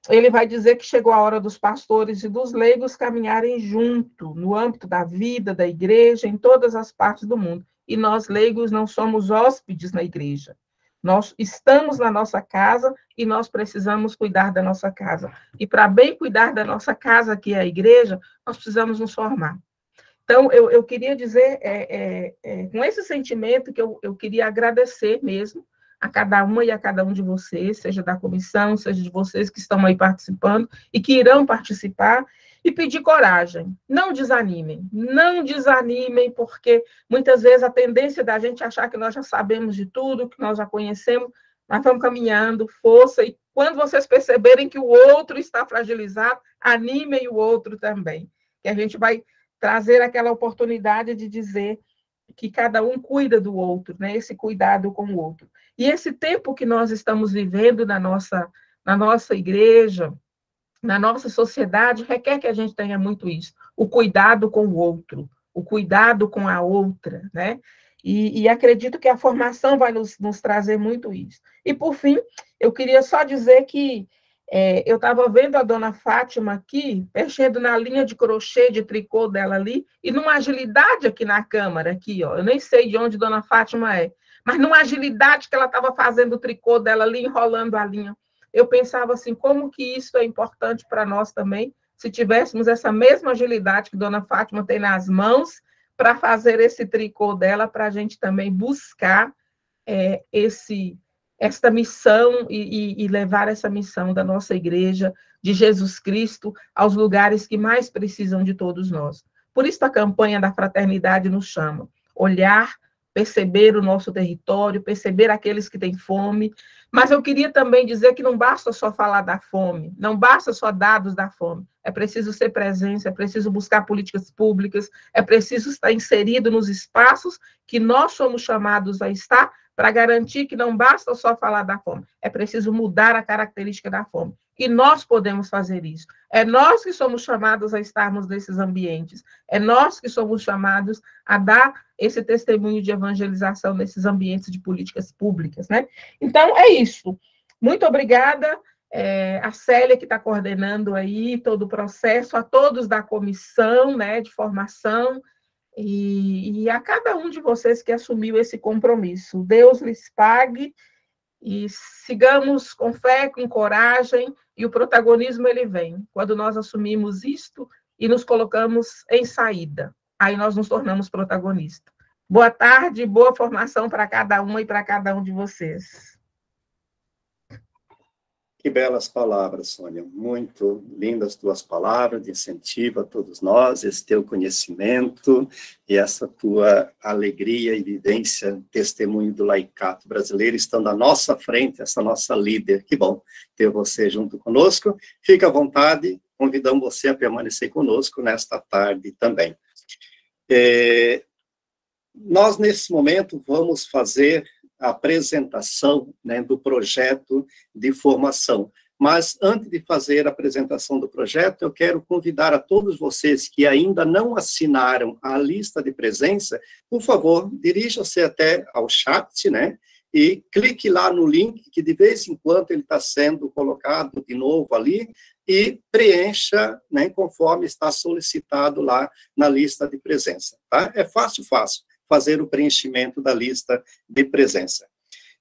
ele vai dizer que chegou a hora dos pastores e dos leigos caminharem junto, no âmbito da vida, da igreja, em todas as partes do mundo. E nós, leigos, não somos hóspedes na igreja. Nós estamos na nossa casa e nós precisamos cuidar da nossa casa. E para bem cuidar da nossa casa, que é a igreja, nós precisamos nos formar. Então, eu queria dizer, com esse sentimento, que eu queria agradecer mesmo a cada uma e a cada um de vocês, seja da comissão, seja de vocês que estão aí participando e que irão participar, e pedir coragem. Não desanimem, porque muitas vezes a tendência da gente é achar que nós já sabemos de tudo, que nós já conhecemos, mas vamos caminhando, força, e quando vocês perceberem que o outro está fragilizado, animem o outro também, que a gente vai trazer aquela oportunidade de dizer que cada um cuida do outro, né? Esse cuidado com o outro. E esse tempo que nós estamos vivendo na nossa igreja, na nossa sociedade, requer que a gente tenha muito isso, o cuidado com o outro, o cuidado com a outra, né? E acredito que a formação vai nos trazer muito isso. E, por fim, eu queria só dizer que eu estava vendo a dona Fátima aqui, mexendo na linha de crochê, de tricô dela ali, e numa agilidade aqui na câmara, aqui, ó, eu nem sei de onde dona Fátima é, mas numa agilidade que ela estava fazendo o tricô dela ali, enrolando a linha. Eu pensava assim, como que isso é importante para nós também, se tivéssemos essa mesma agilidade que dona Fátima tem nas mãos, para fazer esse tricô dela, para a gente também buscar esta missão e levar essa missão da nossa igreja, de Jesus Cristo, aos lugares que mais precisam de todos nós. Por isso a campanha da fraternidade nos chama, olhar, perceber o nosso território, perceber aqueles que têm fome, mas eu queria também dizer que não basta só falar da fome, não basta só dados da fome, é preciso ser presença, é preciso buscar políticas públicas, é preciso estar inserido nos espaços que nós somos chamados a estar, para garantir que não basta só falar da fome, é preciso mudar a característica da fome. E nós podemos fazer isso. É nós que somos chamados a estarmos nesses ambientes. É nós que somos chamados a dar esse testemunho de evangelização nesses ambientes de políticas públicas, né? Então, é isso. Muito obrigada, a Célia, que está coordenando aí todo o processo, a todos da comissão, né, de formação, e a cada um de vocês que assumiu esse compromisso. Deus lhes pague, e sigamos com fé, com coragem, e o protagonismo ele vem quando nós assumimos isto e nos colocamos em saída. Aí nós nos tornamos protagonistas. Boa tarde, boa formação para cada uma e para cada um de vocês. Que belas palavras, Sônia. Muito lindas tuas palavras de incentivo a todos nós, esse teu conhecimento e essa tua alegria e vivência, testemunho do laicato brasileiro, estando à nossa frente, essa nossa líder. Que bom ter você junto conosco. Fique à vontade, convidamos você a permanecer conosco nesta tarde também. Nós, nesse momento, vamos fazer a apresentação, né, do projeto de formação. Mas, antes de fazer a apresentação do projeto, eu quero convidar a todos vocês que ainda não assinaram a lista de presença, por favor, dirijam-se até ao chat, né, e clique lá no link, que de vez em quando ele está sendo colocado de novo ali, e preencha, né, conforme está solicitado lá na lista de presença. Tá? É fácil fazer o preenchimento da lista de presença.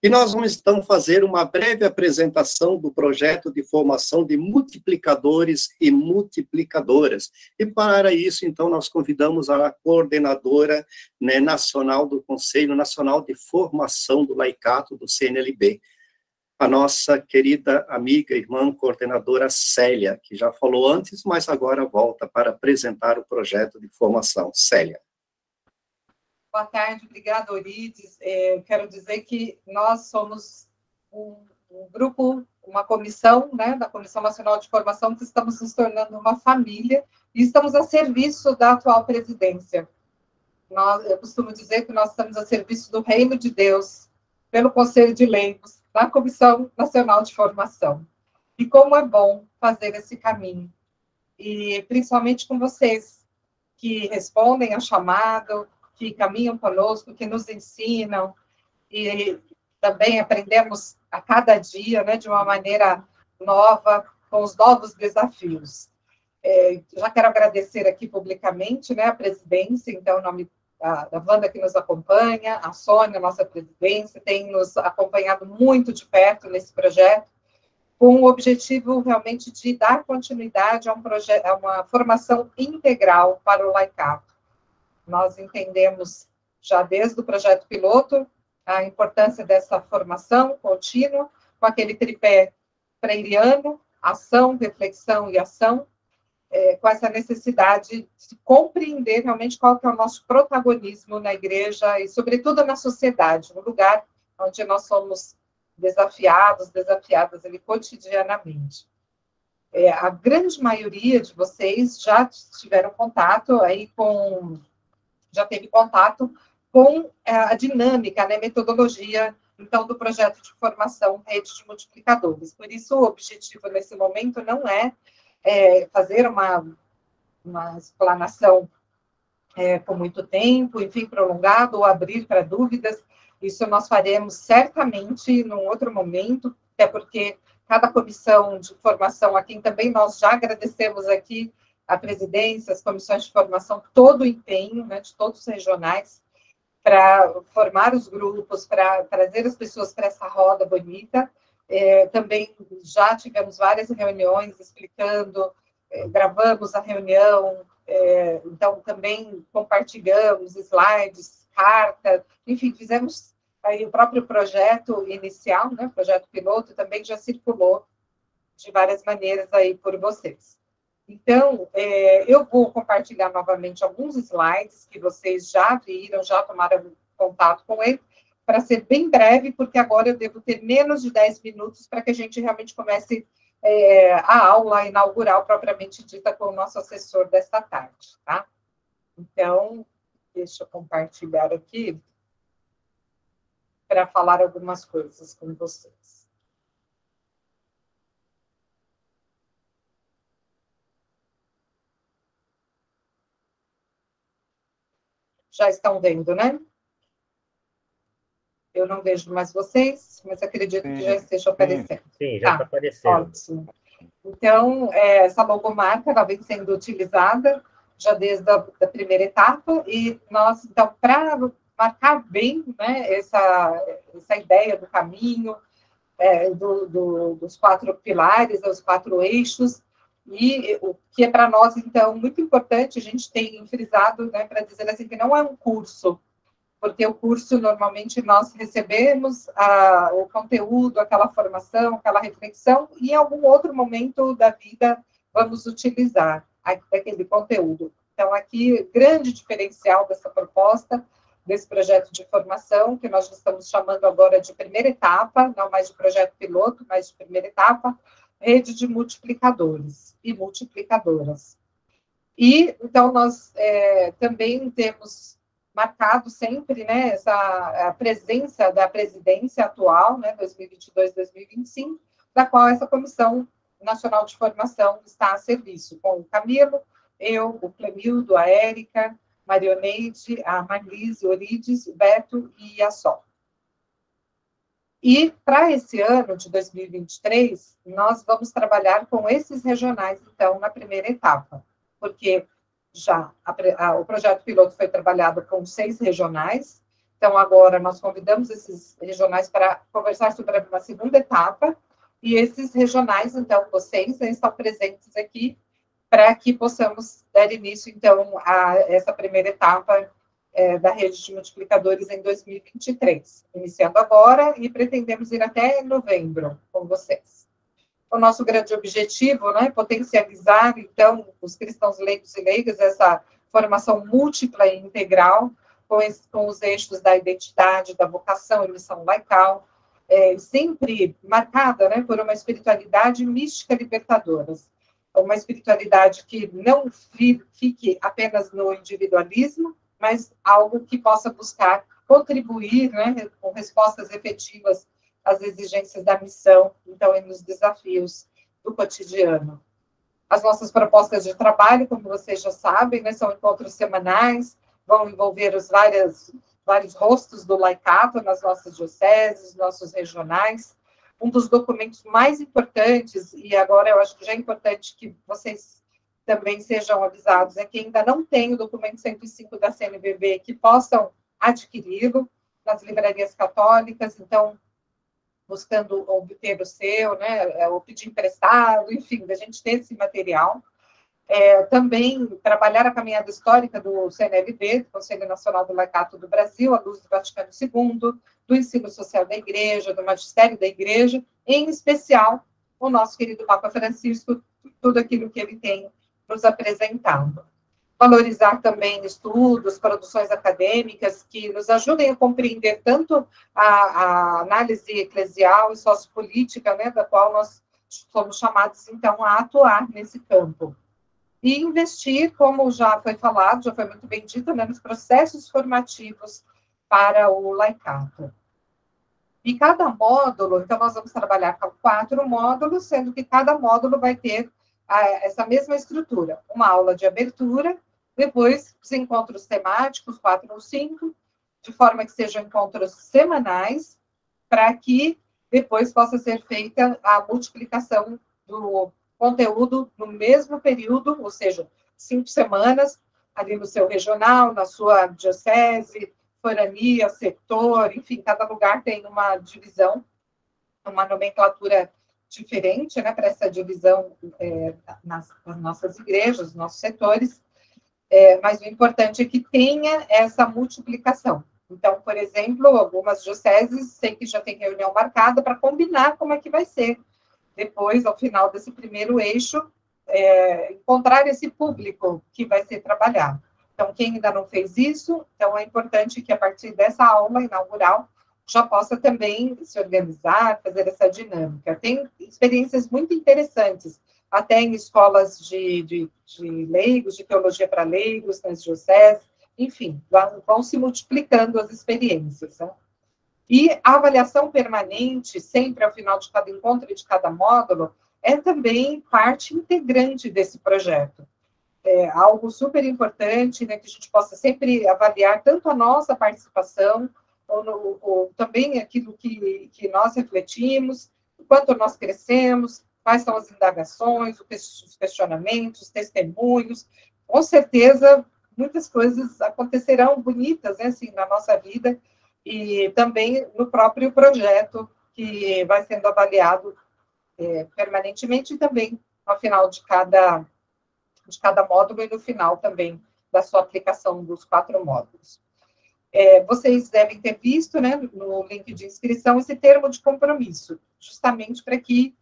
E nós vamos, então, fazer uma breve apresentação do projeto de formação de multiplicadores e multiplicadoras. E, para isso, então, nós convidamos a coordenadora, né, nacional do Conselho Nacional de Formação do Laicato, do CNLB, a nossa querida amiga, irmã, coordenadora Célia, que já falou antes, mas agora volta para apresentar o projeto de formação. Célia. Boa tarde, obrigada, Orides. Quero dizer que nós somos um grupo, uma comissão, né, da Comissão Nacional de Formação, que estamos nos tornando uma família e estamos a serviço da atual presidência. Eu costumo dizer que nós estamos a serviço do Reino de Deus, pelo Conselho de Leigos, da Comissão Nacional de Formação. E como é bom fazer esse caminho. E principalmente com vocês, que respondem ao chamado, que caminham conosco, que nos ensinam, e também aprendemos a cada dia, né, de uma maneira nova, com os novos desafios. Já quero agradecer aqui publicamente, né, a presidência, então, em nome da Wanda, que nos acompanha, a Sônia, nossa presidência, tem nos acompanhado muito de perto nesse projeto, com o objetivo realmente de dar continuidade a um projeto, a uma formação integral para o laicato. nós entendemos, já desde o projeto piloto, a importância dessa formação contínua, com aquele tripé freiriano, ação, reflexão e ação, com essa necessidade de compreender realmente qual que é o nosso protagonismo na igreja e, sobretudo, na sociedade, no lugar onde nós somos desafiadas ali cotidianamente. A grande maioria de vocês já tiveram contato aí já teve contato com a dinâmica, né, metodologia, então, do projeto de formação Rede de Multiplicadores. Por isso, o objetivo nesse momento não é fazer uma explanação com muito tempo, enfim, prolongado, ou abrir para dúvidas. Isso nós faremos certamente num outro momento, até porque cada comissão de formação, a quem também nós já agradecemos aqui, a presidência, as comissões de formação, todo o empenho, né, de todos os regionais, para formar os grupos, para trazer as pessoas para essa roda bonita. Também já tivemos várias reuniões explicando, gravamos a reunião, então também compartilhamos slides, carta, enfim, fizemos aí o próprio projeto inicial, né, projeto piloto, também já circulou de várias maneiras aí por vocês. Então, eu vou compartilhar novamente alguns slides que vocês já viram, já tomaram contato com ele, para ser bem breve, porque agora eu devo ter menos de 10 minutos para que a gente realmente comece a aula inaugural propriamente dita com o nosso assessor desta tarde, tá? Então, deixa eu compartilhar aqui para falar algumas coisas com vocês. Já estão vendo, né? Eu não vejo mais vocês, mas acredito que já esteja aparecendo. Sim, já está aparecendo. Ótimo. Então, essa logomarca ela vem sendo utilizada já desde a primeira etapa, e nós, então, para marcar bem, né, essa ideia do caminho, dos 4 pilares, os 4 eixos, e o que é para nós, então, muito importante, a gente tem frisado, né, para dizer assim, que não é um curso, porque o curso, normalmente, nós recebemos o conteúdo, aquela formação, aquela reflexão, e em algum outro momento da vida vamos utilizar aquele conteúdo. Então, aqui, grande diferencial dessa proposta, desse projeto de formação, que nós estamos chamando agora de primeira etapa, não mais de projeto piloto, mas de primeira etapa, Rede de Multiplicadores e Multiplicadoras. E, então, nós também temos marcado sempre, né, a presença da presidência atual, né, 2022-2025, da qual essa Comissão Nacional de Formação está a serviço, com o Camilo, eu, o Clemildo, a Érica, Marioneide, a Marlise, Orides, o Beto e a Sol. E, para esse ano de 2023, nós vamos trabalhar com esses regionais, então, na primeira etapa, porque já o projeto piloto foi trabalhado com 6 regionais, então, agora nós convidamos esses regionais para conversar sobre uma segunda etapa, e esses regionais, então, vocês estão presentes aqui, para que possamos dar início, então, a essa primeira etapa da rede de multiplicadores em 2023, iniciando agora e pretendemos ir até novembro com vocês. O nosso grande objetivo, né, potencializar, então, os cristãos leigos e leigas, essa formação múltipla e integral, com os eixos da identidade, da vocação e missão laical, sempre marcada, né, por uma espiritualidade mística libertadora, uma espiritualidade que não fique apenas no individualismo, mas algo que possa buscar contribuir, né, com respostas efetivas às exigências da missão, então, e nos desafios do cotidiano. As nossas propostas de trabalho, como vocês já sabem, né, são encontros semanais, vão envolver os vários rostos do laicato nas nossas dioceses, nossos regionais. Um dos documentos mais importantes, e agora eu acho que já é importante que vocês também sejam avisados, que ainda não tem o documento 105 da CNBB, que possam adquiri-lo nas livrarias católicas, então, buscando obter o seu, né, ou pedir emprestado, enfim, da gente ter esse material. Também trabalhar a caminhada histórica do CNLB, do Conselho Nacional do Laicato do Brasil, à luz do Vaticano II, do ensino social da Igreja, do magistério da Igreja, em especial o nosso querido Papa Francisco, tudo aquilo que ele tem nos apresentado. Valorizar também estudos, produções acadêmicas que nos ajudem a compreender tanto a análise eclesial e sociopolítica, né, da qual nós somos chamados, então, a atuar nesse campo. E investir, como já foi falado, já foi muito bem dito, né, nos processos formativos para o laicato. E cada módulo, então nós vamos trabalhar com 4 módulos, sendo que cada módulo vai ter essa mesma estrutura. Uma aula de abertura, depois os encontros temáticos, 4 ou 5, de forma que sejam encontros semanais, para que depois possa ser feita a multiplicação do conteúdo no mesmo período, ou seja, 5 semanas, ali no seu regional, na sua diocese, forania, setor, enfim, cada lugar tem uma divisão, uma nomenclatura diferente, né, para essa divisão nas nossas igrejas, nos nossos setores, mas o importante é que tenha essa multiplicação. Então, por exemplo, algumas dioceses, sei que já tem reunião marcada para combinar como é que vai ser. Depois, ao final desse primeiro eixo, encontrar esse público que vai ser trabalhado. Então, quem ainda não fez isso, então é importante que a partir dessa aula inaugural já possa também se organizar, fazer essa dinâmica. Tem experiências muito interessantes, até em escolas de leigos, de teologia para leigos, nas dioceses, enfim, vão se multiplicando as experiências, né? E a avaliação permanente, sempre ao final de cada encontro e de cada módulo, é também parte integrante desse projeto. É algo super importante, né, que a gente possa sempre avaliar tanto a nossa participação, ou também aquilo que nós refletimos, quanto nós crescemos, quais são as indagações, os questionamentos, os testemunhos. Com certeza, muitas coisas acontecerão bonitas, né, assim, na nossa vida, e também no próprio projeto, que vai sendo avaliado permanentemente, e também ao final de cada módulo, e no final também da sua aplicação dos 4 módulos. Vocês devem ter visto, né, no link de inscrição, esse termo de compromisso, justamente para que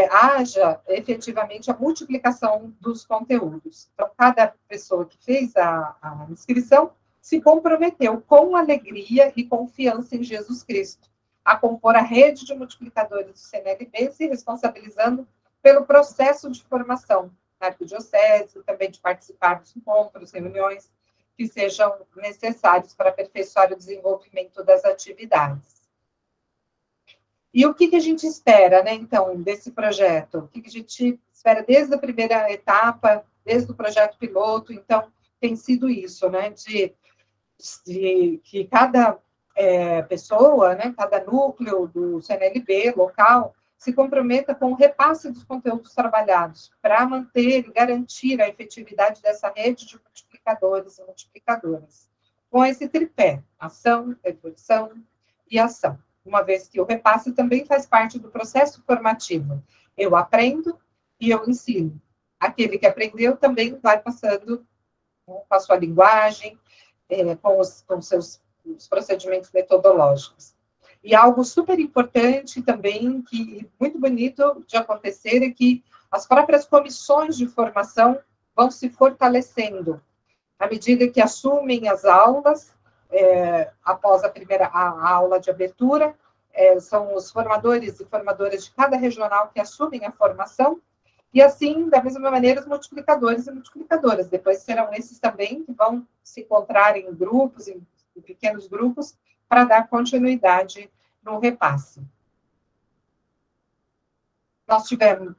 haja efetivamente a multiplicação dos conteúdos. Então, cada pessoa que fez a inscrição se comprometeu com alegria e confiança em Jesus Cristo a compor a rede de multiplicadores do CNLB, se responsabilizando pelo processo de formação na arquidiocese, também de participar dos encontros, reuniões que sejam necessários para aperfeiçoar o desenvolvimento das atividades. E o que a gente espera, né, então, desse projeto? O que a gente espera desde a primeira etapa, desde o projeto piloto? Então, tem sido isso, né, de que cada pessoa, né, cada núcleo do CNLB local se comprometa com o repasse dos conteúdos trabalhados para manter e garantir a efetividade dessa rede de multiplicadores e multiplicadoras. Com esse tripé, ação, reflexão e ação. Uma vez que o repasse também faz parte do processo formativo. Eu aprendo e eu ensino. Aquele que aprendeu também vai passando com a sua linguagem, com os procedimentos metodológicos. E algo super importante também, que muito bonito de acontecer, é que as próprias comissões de formação vão se fortalecendo à medida que assumem as aulas, após a aula de abertura, são os formadores e formadoras de cada regional que assumem a formação, e assim, da mesma maneira, os multiplicadores e multiplicadoras. Depois serão esses também que vão se encontrar em grupos, em pequenos grupos, para dar continuidade no repasse. Nós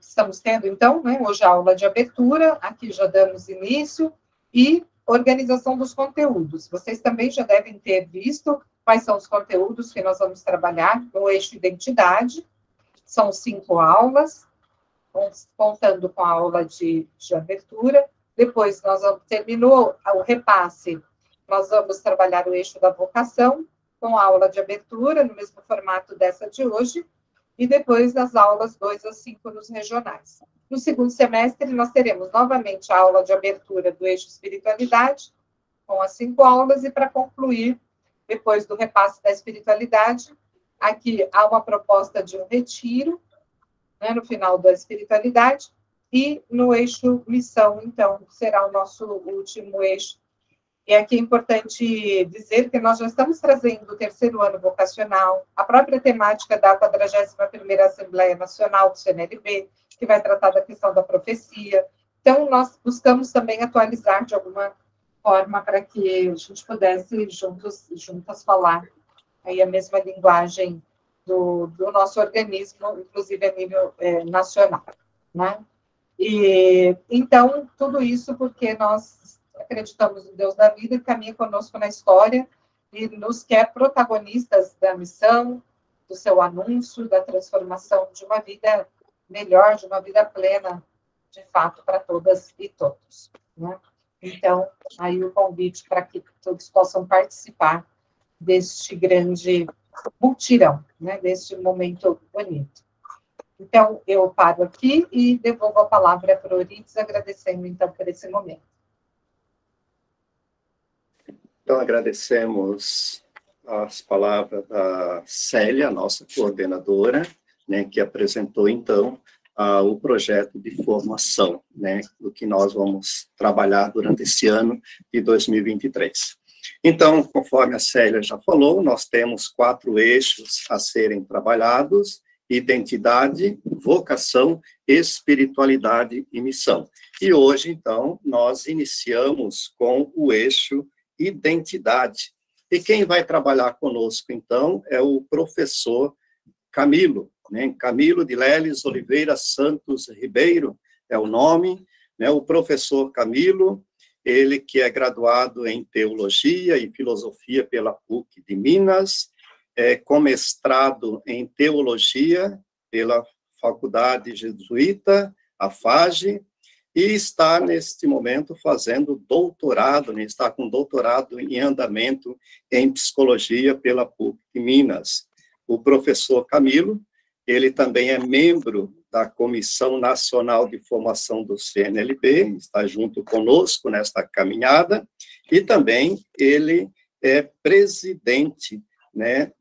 estamos tendo, então, né, hoje a aula de abertura, aqui já damos início, e organização dos conteúdos. Vocês também já devem ter visto quais são os conteúdos que nós vamos trabalhar no eixo identidade. São 5 aulas, contando com a aula de abertura. Depois, terminou o repasse, nós vamos trabalhar o eixo da vocação, com a aula de abertura, no mesmo formato dessa de hoje, e depois das aulas 2 às 5 nos regionais. No segundo semestre, nós teremos novamente a aula de abertura do eixo espiritualidade, com as 5 aulas, e para concluir, depois do repasse da espiritualidade, aqui há uma proposta de um retiro, né, no final da espiritualidade, e no eixo missão, então, será o nosso último eixo. E aqui é importante dizer que nós já estamos trazendo o terceiro ano vocacional, a própria temática da 41ª Assembleia Nacional do CNLB, que vai tratar da questão da profecia. Então, nós buscamos também atualizar de alguma forma para que a gente pudesse juntas falar aí a mesma linguagem do nosso organismo, inclusive a nível nacional, né? E, então, tudo isso porque nós acreditamos no Deus da vida, que caminha conosco na história e nos quer protagonistas da missão, do seu anúncio, da transformação de uma vida melhor, de uma vida plena, de fato, para todas e todos, né? Então, aí o convite para que todos possam participar deste grande multirão, né, deste momento bonito. Então, eu paro aqui e devolvo a palavra para o Euridice, agradecendo, então, por esse momento. Então, agradecemos as palavras da Célia, nossa coordenadora, né, que apresentou, então, o projeto de formação, né, do que nós vamos trabalhar durante esse ano de 2023. Então, conforme a Célia já falou, nós temos 4 eixos a serem trabalhados: identidade, vocação, espiritualidade e missão. E hoje, então, nós iniciamos com o eixo identidade. E quem vai trabalhar conosco, então, é o professor Camilo, né? Camilo de Leles Oliveira Santos Ribeiro é o nome, né? O professor Camilo, ele que é graduado em Teologia e Filosofia pela PUC de Minas, com mestrado em Teologia pela Faculdade Jesuíta, a FAGE, e está, neste momento, fazendo doutorado, né? Está com doutorado em andamento em Psicologia pela PUC de Minas. O professor Camilo, ele também é membro da Comissão Nacional de Formação do CNLB, está junto conosco nesta caminhada, e também ele é presidente, né,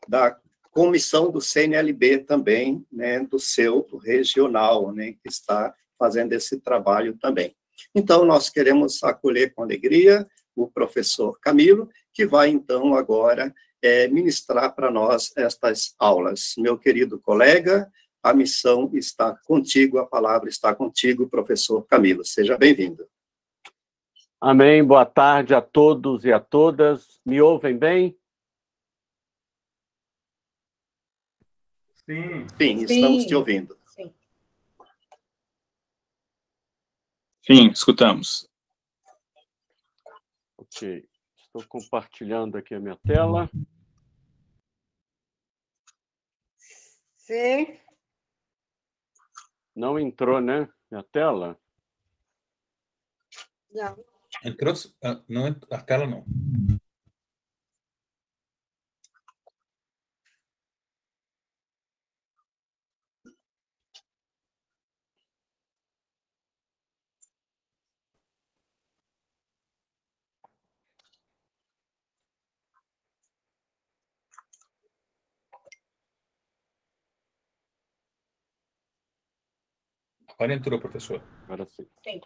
da comissão do CNLB também, né, do seu regional, né, que está fazendo esse trabalho também. Então, nós queremos acolher com alegria o professor Camilo, que vai, então, agora ministrar para nós estas aulas. Meu querido colega, a missão está contigo, a palavra está contigo, professor Camilo. Seja bem-vindo. Amém. Boa tarde a todos e a todas. Me ouvem bem? Sim. Sim, estamos te ouvindo. Sim, escutamos. Ok. Estou compartilhando aqui a minha tela. Sim. Não entrou, né? Minha tela? Não. Entrou? Não, a tela não. Agora entrou, professor. Agora sim. Sim.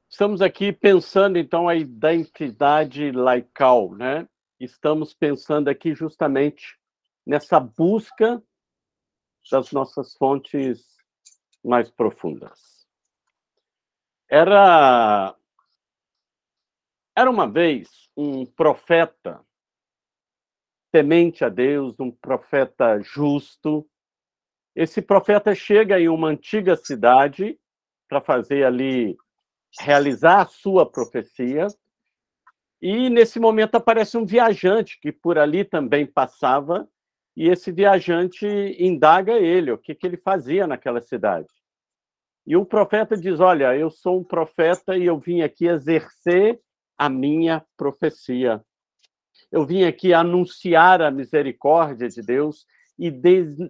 Estamos aqui pensando, então, a identidade laical, né? Estamos pensando aqui justamente nessa busca das nossas fontes mais profundas. Era uma vez um profeta temente a Deus, um profeta justo. Esse profeta chega em uma antiga cidade para fazer ali, realizar a sua profecia, e nesse momento aparece um viajante que por ali também passava, e esse viajante indaga ele, o que ele fazia naquela cidade. E o profeta diz, olha, eu sou um profeta e eu vim aqui exercer a minha profecia. eu vim aqui anunciar a misericórdia de Deus e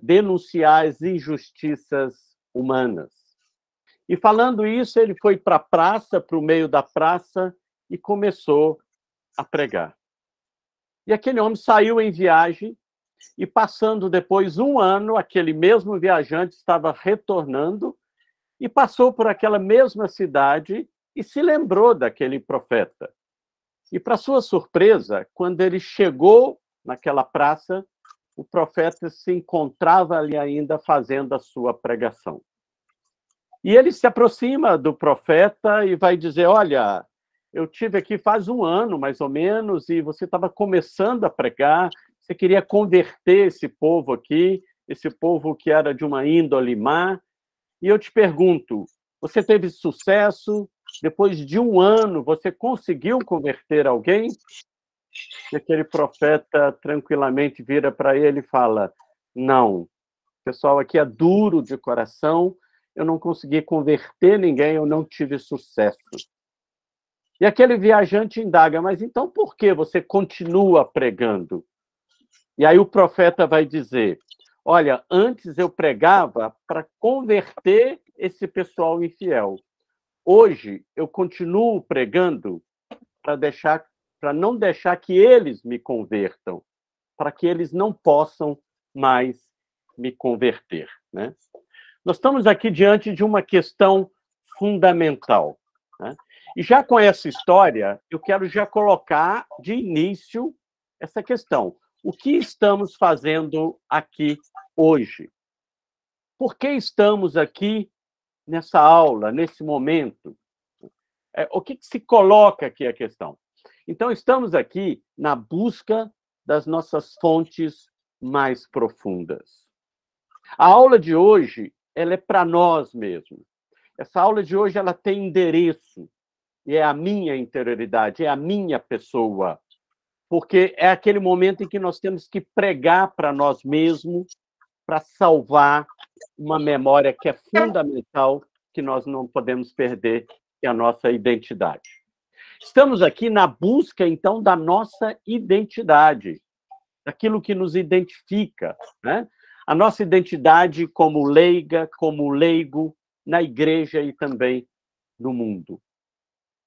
denunciar as injustiças humanas. E falando isso, ele foi para a praça, para o meio da praça, e começou a pregar. E aquele homem saiu em viagem, e passando depois um ano, aquele mesmo viajante estava retornando, e passou por aquela mesma cidade, e se lembrou daquele profeta. E, para sua surpresa, quando ele chegou naquela praça, o profeta se encontrava ali ainda fazendo a sua pregação. E ele se aproxima do profeta e vai dizer, olha, eu tive aqui faz um ano, mais ou menos, e você estava começando a pregar, você queria converter esse povo aqui, esse povo que era de uma índole má, e eu te pergunto, você teve sucesso? Depois de um ano, você conseguiu converter alguém? E aquele profeta tranquilamente vira para ele e fala, não, o pessoal aqui é duro de coração, eu não consegui converter ninguém, eu não tive sucesso. E aquele viajante indaga, mas então por que você continua pregando? E aí o profeta vai dizer, olha, antes eu pregava para converter esse pessoal infiel. Hoje, eu continuo pregando para não deixar que eles me convertam, para que eles não possam mais me converter, né? Nós estamos aqui diante de uma questão fundamental, né? E já com essa história, eu quero já colocar de início essa questão. O que estamos fazendo aqui hoje? Por que estamos aqui nessa aula, nesse momento? O que se coloca aqui a questão? Então, estamos aqui na busca das nossas fontes mais profundas. A aula de hoje, ela é para nós mesmos. Essa aula de hoje, ela tem endereço, e é a minha interioridade, é a minha pessoa, porque é aquele momento em que nós temos que pregar para nós mesmos, para salvar uma memória que é fundamental, que nós não podemos perder, que é a nossa identidade. Estamos aqui na busca, então, da nossa identidade, daquilo que nos identifica, né? A nossa identidade como leiga, como leigo, na igreja e também no mundo.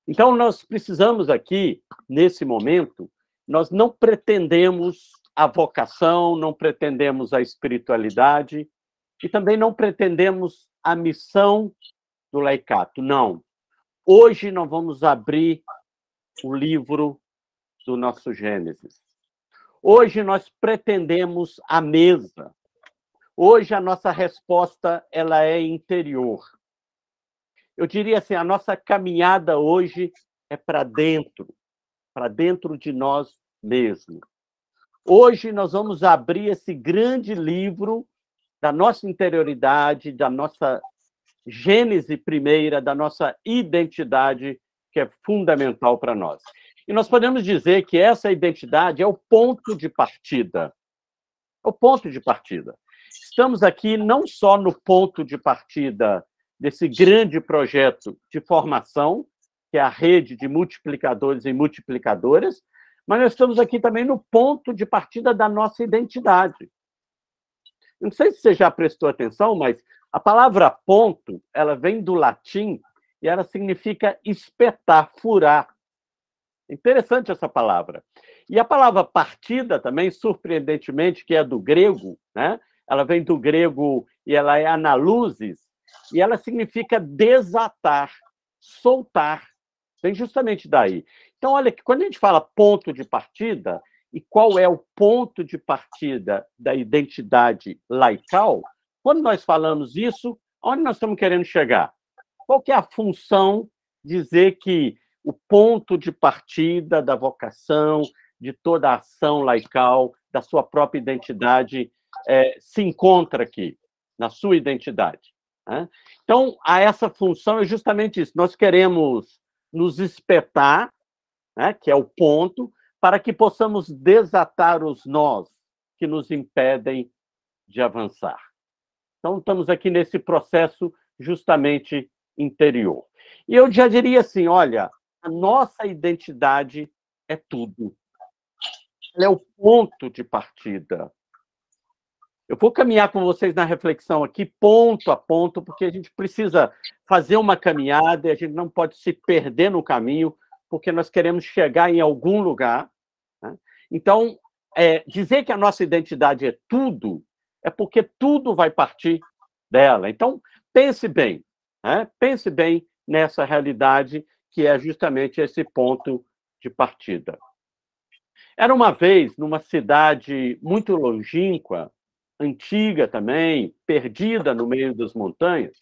Então, nós precisamos aqui, nesse momento, nós não pretendemos a vocação, não pretendemos a espiritualidade e também não pretendemos a missão do laicato, não. Hoje nós vamos abrir o livro do nosso Gênesis. Hoje nós pretendemos a mesa. Hoje a nossa resposta ela é interior. Eu diria assim, a nossa caminhada hoje é para dentro de nós mesmos. Hoje nós vamos abrir esse grande livro da nossa interioridade, da nossa gênese primeira, da nossa identidade, que é fundamental para nós. E nós podemos dizer que essa identidade é o ponto de partida. É o ponto de partida. Estamos aqui não só no ponto de partida desse grande projeto de formação, que é a rede de multiplicadores e multiplicadoras, mas nós estamos aqui também no ponto de partida da nossa identidade. Não sei se você já prestou atenção, mas a palavra ponto, ela vem do latim e ela significa espetar, furar. Interessante essa palavra. E a palavra partida também, surpreendentemente, que é do grego, né? Ela vem do grego e ela é analusis, e ela significa desatar, soltar. Vem justamente daí. Então, olha, que quando a gente fala ponto de partida, e qual é o ponto de partida da identidade laical, quando nós falamos isso, onde nós estamos querendo chegar? Qual que é a função de dizer que o ponto de partida da vocação, de toda a ação laical, da sua própria identidade, se encontra aqui, na sua identidade, né? Então, essa função é justamente isso. Nós queremos nos espetar, né, que é o ponto, para que possamos desatar os nós que nos impedem de avançar. Então, estamos aqui nesse processo justamente interior. E eu já diria assim, olha, a nossa identidade é tudo. ela é o ponto de partida. Eu vou caminhar com vocês na reflexão aqui, ponto a ponto, porque a gente precisa fazer uma caminhada e a gente não pode se perder no caminho, porque nós queremos chegar em algum lugar, né? Então, dizer que a nossa identidade é tudo, é porque tudo vai partir dela. Então, pense bem, né? Pense bem nessa realidade, que é justamente esse ponto de partida. Era uma vez, numa cidade muito longínqua, antiga também, perdida no meio das montanhas,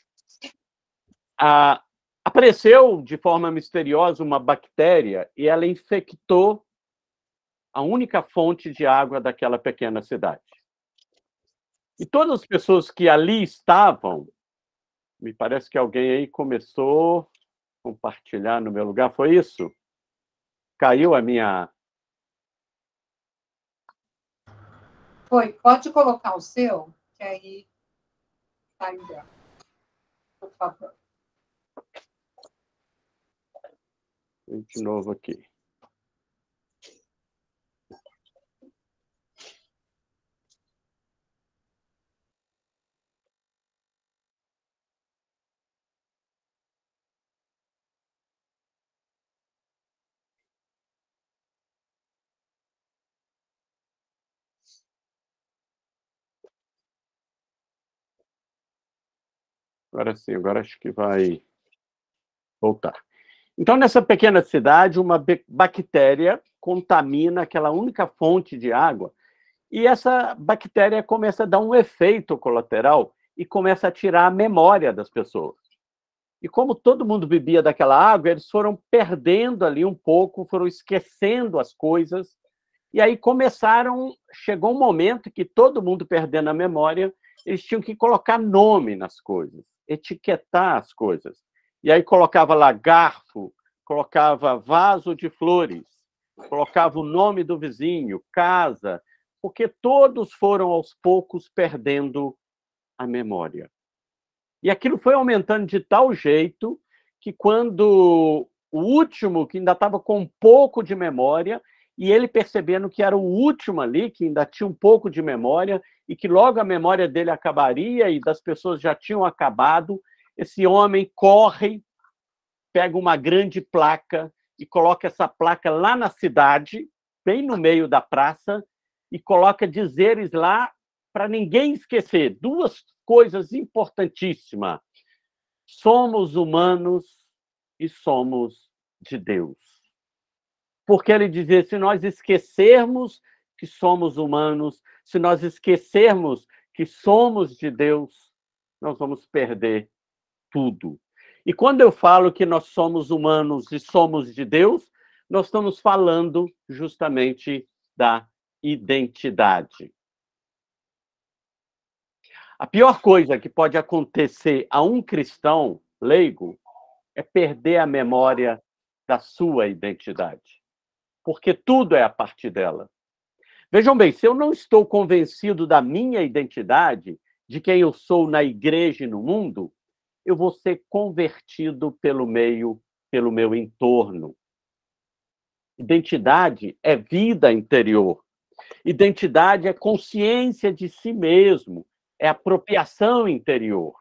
apareceu de forma misteriosa uma bactéria e ela infectou a única fonte de água daquela pequena cidade. E todas as pessoas que ali estavam, me parece que alguém aí começou a compartilhar no meu lugar, foi isso? Caiu a minha... Foi, pode colocar o seu, que aí tá legal. Por favor. De novo aqui. Agora sim, agora acho que vai voltar. Então, nessa pequena cidade, uma bactéria contamina aquela única fonte de água, e essa bactéria começa a dar um efeito colateral e começa a tirar a memória das pessoas. E como todo mundo bebia daquela água, eles foram perdendo ali um pouco, foram esquecendo as coisas, e aí chegou um momento que todo mundo perdendo a memória, eles tinham que colocar nome nas coisas, etiquetar as coisas. E aí colocava lá garfo, colocava vaso de flores, colocava o nome do vizinho, casa, porque todos foram aos poucos perdendo a memória. E aquilo foi aumentando de tal jeito que quando o último, que ainda estava com um pouco de memória, e ele percebendo que era o último ali, que ainda tinha um pouco de memória, e que logo a memória dele acabaria e das pessoas já tinham acabado, esse homem corre, pega uma grande placa e coloca essa placa lá na cidade, bem no meio da praça, e coloca dizeres lá para ninguém esquecer. Duas coisas importantíssimas. Somos humanos e somos de Deus. Porque ele dizia, se nós esquecermos que somos humanos, se nós esquecermos que somos de Deus, nós vamos perder tudo. E quando eu falo que nós somos humanos e somos de Deus, nós estamos falando justamente da identidade. A pior coisa que pode acontecer a um cristão leigo é perder a memória da sua identidade. Porque tudo é a partir dela. Vejam bem, se eu não estou convencido da minha identidade, de quem eu sou na igreja e no mundo, eu vou ser convertido pelo meu entorno. Identidade é vida interior. Identidade é consciência de si mesmo, é apropriação interior.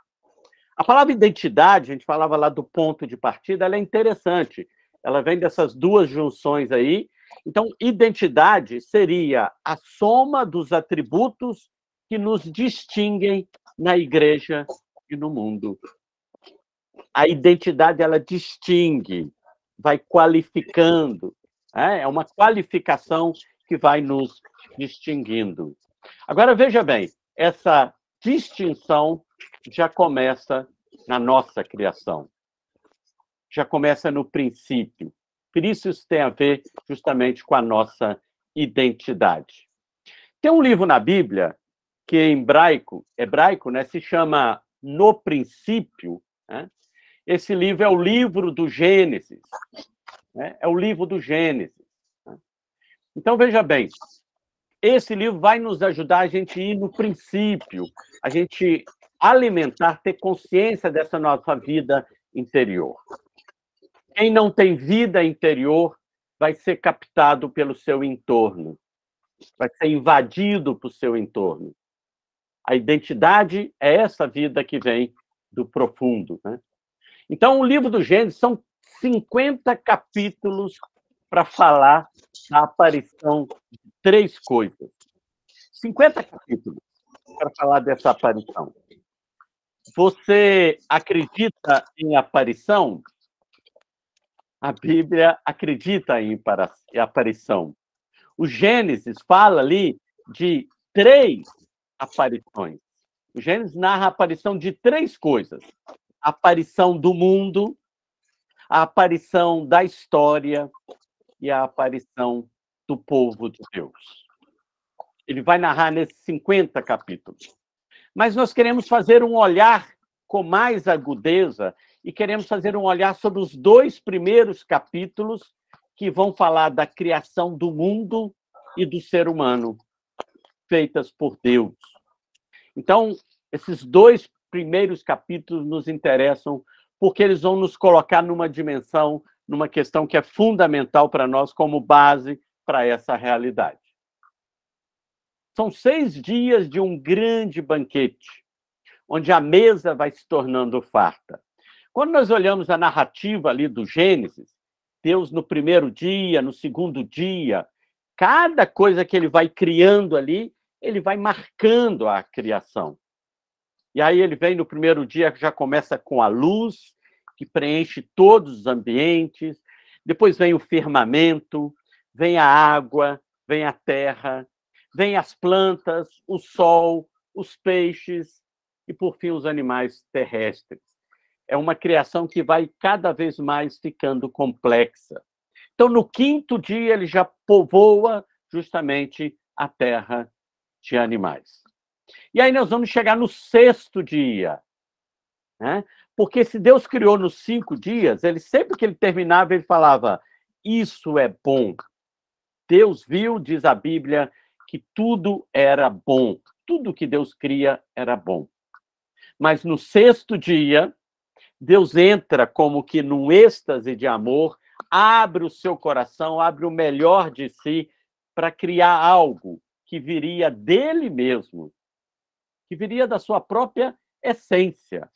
A palavra identidade, a gente falava lá do ponto de partida, ela é interessante. Ela vem dessas duas junções aí. Então, identidade seria a soma dos atributos que nos distinguem na igreja e no mundo. A identidade, ela distingue, vai qualificando. É uma qualificação que vai nos distinguindo. Agora, veja bem, essa distinção já começa na nossa criação. Já começa no princípio. Por isso, isso tem a ver justamente com a nossa identidade. Tem um livro na Bíblia que em hebraico, né, se chama No Princípio. Né? Esse livro é o livro do Gênesis. Né? É o livro do Gênesis. Né? Então, veja bem, esse livro vai nos ajudar a gente ir no princípio, a gente alimentar, ter consciência dessa nossa vida interior. Quem não tem vida interior vai ser captado pelo seu entorno. vai ser invadido por seu entorno. A identidade é essa vida que vem do profundo, né? Então, o livro do Gênesis são 50 capítulos para falar da aparição de 3 coisas. 50 capítulos para falar dessa aparição. Você acredita em aparição? A Bíblia acredita em aparição. O Gênesis fala ali de 3 aparições. O Gênesis narra a aparição de 3 coisas. A aparição do mundo, a aparição da história e a aparição do povo de Deus. Ele vai narrar nesses 50 capítulos. Mas nós queremos fazer um olhar com mais agudeza e queremos fazer um olhar sobre os 2 primeiros capítulos que vão falar da criação do mundo e do ser humano, feitas por Deus. Então, esses 2 primeiros capítulos nos interessam porque eles vão nos colocar numa dimensão, numa questão que é fundamental para nós como base para essa realidade. São 6 dias de um grande banquete, onde a mesa vai se tornando farta. Quando nós olhamos a narrativa ali do Gênesis, Deus no primeiro dia, no segundo dia, cada coisa que ele vai criando ali, ele vai marcando a criação. E aí ele vem no primeiro dia, que já começa com a luz, que preenche todos os ambientes, depois vem o firmamento, vem a água, vem a terra, vem as plantas, o sol, os peixes e, por fim, os animais terrestres. É uma criação que vai cada vez mais ficando complexa. Então, no 5º dia, ele já povoa justamente a terra de animais. E aí nós vamos chegar no 6º dia, né? Porque se Deus criou nos 5 dias, ele sempre que ele terminava, ele falava, isso é bom. Deus viu, diz a Bíblia, que tudo era bom. Tudo que Deus cria era bom. Mas no 6º dia, Deus entra como que num êxtase de amor, abre o seu coração, abre o melhor de si para criar algo que viria dele mesmo, que viria da sua própria essência,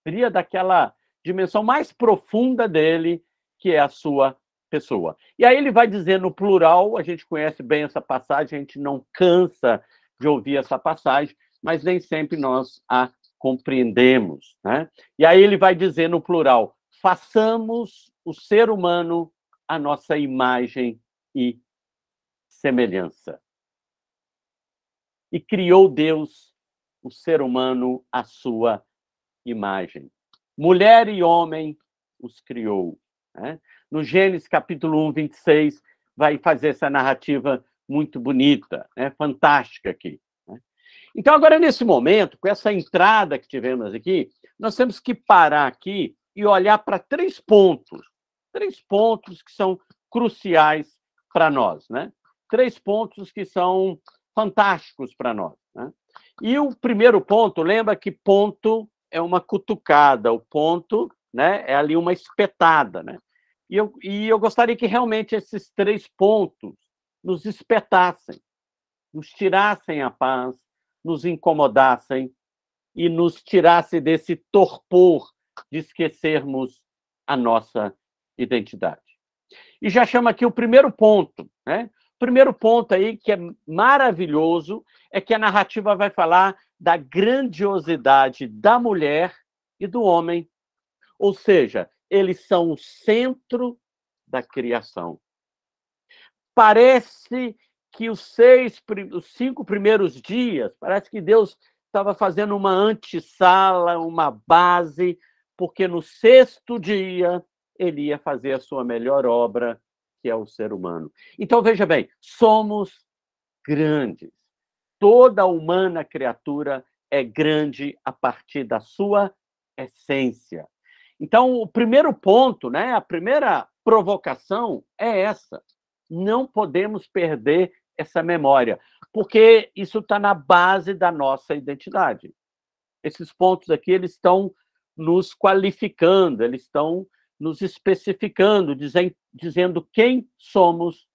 viria daquela dimensão mais profunda dele, que é a sua pessoa. E aí ele vai dizer no plural, a gente conhece bem essa passagem, a gente não cansa de ouvir essa passagem, mas nem sempre nós a compreendemos, né? E aí ele vai dizer no plural, façamos o ser humano a nossa imagem e semelhança. E criou Deus o ser humano à sua imagem. Mulher e homem os criou, né? No Gênesis capítulo 1, 26, vai fazer essa narrativa muito bonita, né? Fantástica aqui. Né? Então, agora, nesse momento, com essa entrada que tivemos aqui, nós temos que parar aqui e olhar para 3 pontos. 3 pontos que são cruciais para nós, né? 3 pontos que são fantásticos para nós, né? E o primeiro ponto, lembra que ponto é uma cutucada, o ponto, né, é ali uma espetada, né? E eu gostaria que realmente esses 3 pontos nos espetassem, nos tirassem a paz, nos incomodassem e nos tirassem desse torpor de esquecermos a nossa identidade. E já chama aqui o primeiro ponto, né? O primeiro ponto aí, que é maravilhoso, é que a narrativa vai falar da grandiosidade da mulher e do homem. Ou seja, eles são o centro da criação. Parece que os 5 primeiros dias, parece que Deus estava fazendo uma antessala, uma base, porque no 6º dia ele ia fazer a sua melhor obra, que é o ser humano. Então, veja bem, somos grandes. Toda humana criatura é grande a partir da sua essência. Então, o primeiro ponto, né, a primeira provocação é essa. Não podemos perder essa memória, porque isso está na base da nossa identidade. Esses pontos aqui, eles estão nos qualificando, eles estão nos especificando, dizendo quem somos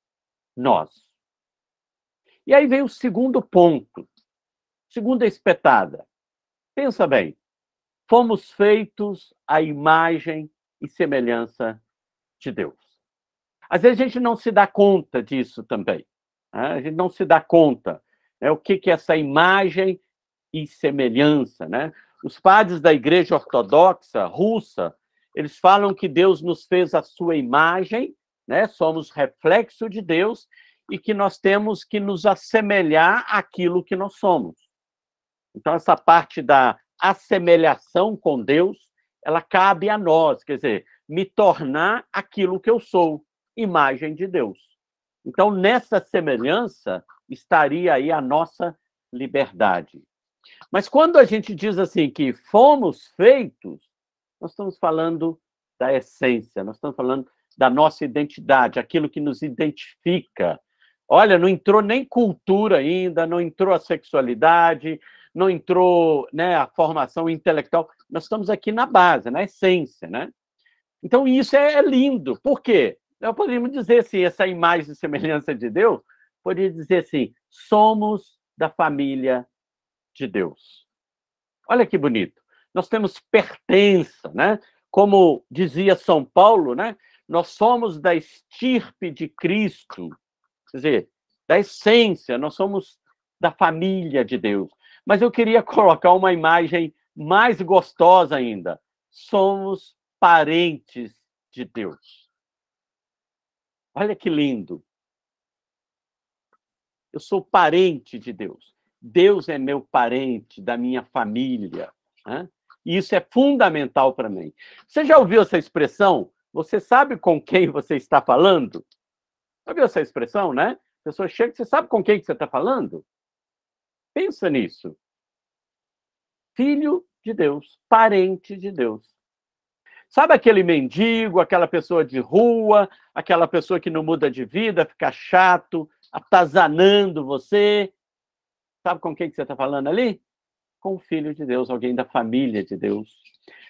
nós. E aí vem o segundo ponto, segunda espetada. Pensa bem, fomos feitos à imagem e semelhança de Deus. Às vezes a gente não se dá conta disso também. Né? A gente não se dá conta, né? O que é essa imagem e semelhança, né? Os padres da Igreja Ortodoxa Russa, eles falam que Deus nos fez a sua imagem, né? Somos reflexo de Deus e que nós temos que nos assemelhar àquilo que nós somos. Então, essa parte da assemelhação com Deus, ela cabe a nós, quer dizer, me tornar aquilo que eu sou, imagem de Deus. Então, nessa semelhança, estaria aí a nossa liberdade. Mas quando a gente diz assim que fomos feitos, nós estamos falando da essência, nós estamos falando da nossa identidade, aquilo que nos identifica. Olha, não entrou nem cultura ainda, não entrou a sexualidade, não entrou, né, a formação intelectual. Nós estamos aqui na base, na essência, né? Então, isso é lindo. Por quê? Nós poderíamos dizer assim, essa imagem e semelhança de Deus, poderia dizer assim, somos da família de Deus. Olha que bonito. Nós temos pertença, né? Como dizia São Paulo, né? Nós somos da estirpe de Cristo, quer dizer, da essência, nós somos da família de Deus. Mas eu queria colocar uma imagem mais gostosa ainda. Somos parentes de Deus. Olha que lindo. Eu sou parente de Deus. Deus é meu parente, da minha família. Né? E isso é fundamental para mim. Você já ouviu essa expressão? Você sabe com quem você está falando? Já ouviu essa expressão, né? A pessoa chega e você sabe com quem que você está falando? Pensa nisso. Filho de Deus, parente de Deus. Sabe aquele mendigo, aquela pessoa de rua, aquela pessoa que não muda de vida, fica chato, atazanando você? Sabe com quem que você está falando ali? Com o Filho de Deus, alguém da família de Deus.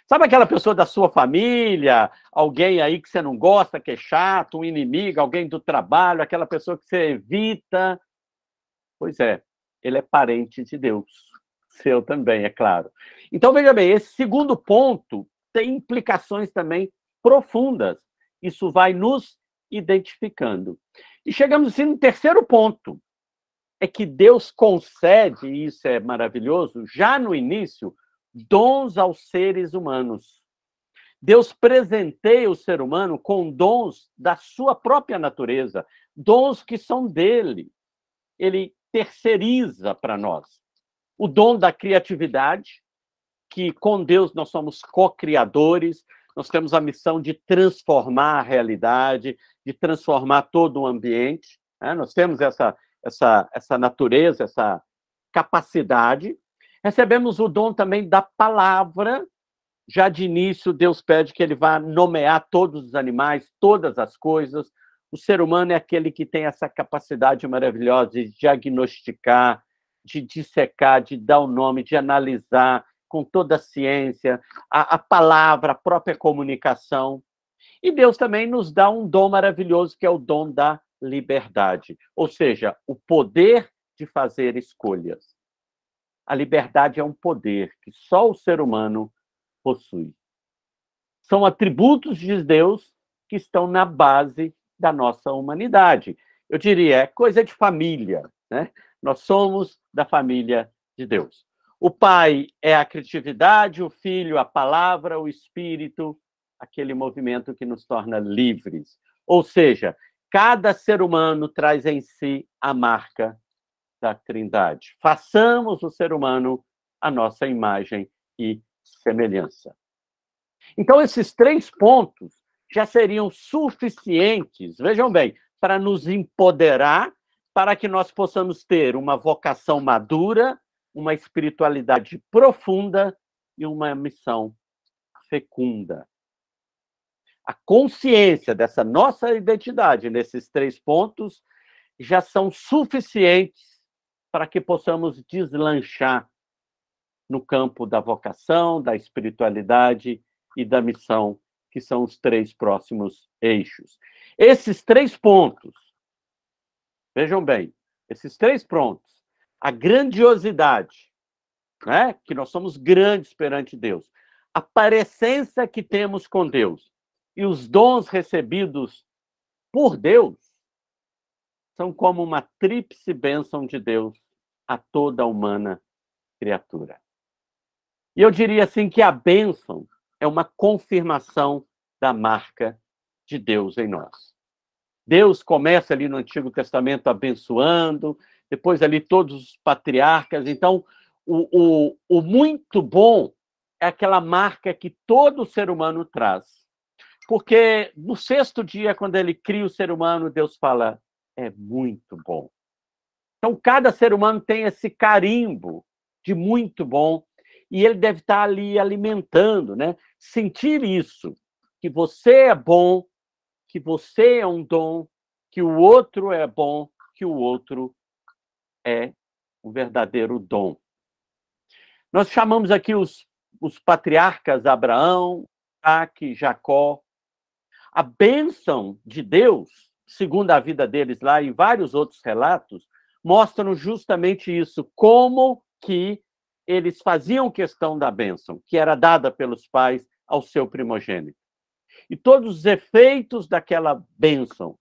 Sabe aquela pessoa da sua família, alguém aí que você não gosta, que é chato, um inimigo, alguém do trabalho, aquela pessoa que você evita? Pois é, ele é parente de Deus. Seu também, é claro. Então, veja bem, esse segundo ponto tem implicações também profundas. Isso vai nos identificando. E chegamos assim no terceiro ponto. É que Deus concede, e isso é maravilhoso, já no início, dons aos seres humanos. Deus presenteia o ser humano com dons da sua própria natureza, dons que são dele. Ele terceiriza para nós. O dom da criatividade, que com Deus nós somos co-criadores, nós temos a missão de transformar a realidade, de transformar todo o ambiente. Né? Nós temos essa natureza, essa capacidade. Recebemos o dom também da palavra. Já de início, Deus pede que ele vá nomear todos os animais, todas as coisas. O ser humano é aquele que tem essa capacidade maravilhosa de diagnosticar, de dissecar, de dar o nome, de analisar com toda a ciência, a palavra, a própria comunicação. E Deus também nos dá um dom maravilhoso, que é o dom da liberdade, ou seja, o poder de fazer escolhas. A liberdade é um poder que só o ser humano possui. São atributos de Deus que estão na base da nossa humanidade. Eu diria, é coisa de família, né? Nós somos da família de Deus. O Pai é a criatividade, o Filho a palavra, o Espírito, aquele movimento que nos torna livres. Ou seja, cada ser humano traz em si a marca da Trindade. Façamos o ser humano a nossa imagem e semelhança. Então, esses 3 pontos já seriam suficientes, vejam bem, para nos empoderar, para que nós possamos ter uma vocação madura, uma espiritualidade profunda e uma missão fecunda. A consciência dessa nossa identidade nesses 3 pontos já são suficientes para que possamos deslanchar no campo da vocação, da espiritualidade e da missão, que são os 3 próximos eixos. Esses 3 pontos, vejam bem, Esses 3 prontos. A grandiosidade, né? Que nós somos grandes perante Deus. A parecença que temos com Deus e os dons recebidos por Deus são como uma tríplice bênção de Deus a toda a humana criatura. E eu diria assim que a bênção é uma confirmação da marca de Deus em nós. Deus começa ali no Antigo Testamento abençoando, depois ali todos os patriarcas. Então, o muito bom é aquela marca que todo ser humano traz. Porque no 6º dia, quando ele cria o ser humano, Deus fala, é muito bom. Então, cada ser humano tem esse carimbo de muito bom, e ele deve estar ali alimentando, né? Sentir isso, que você é bom, que você é um dom, que o outro é bom, que o outro é um verdadeiro dom. Nós chamamos aqui os patriarcas Abraão, Isaac, Jacó. A bênção de Deus, segundo a vida deles lá e vários outros relatos, mostram justamente isso, como que eles faziam questão da bênção, que era dada pelos pais ao seu primogênito. E todos os efeitos daquela bênção.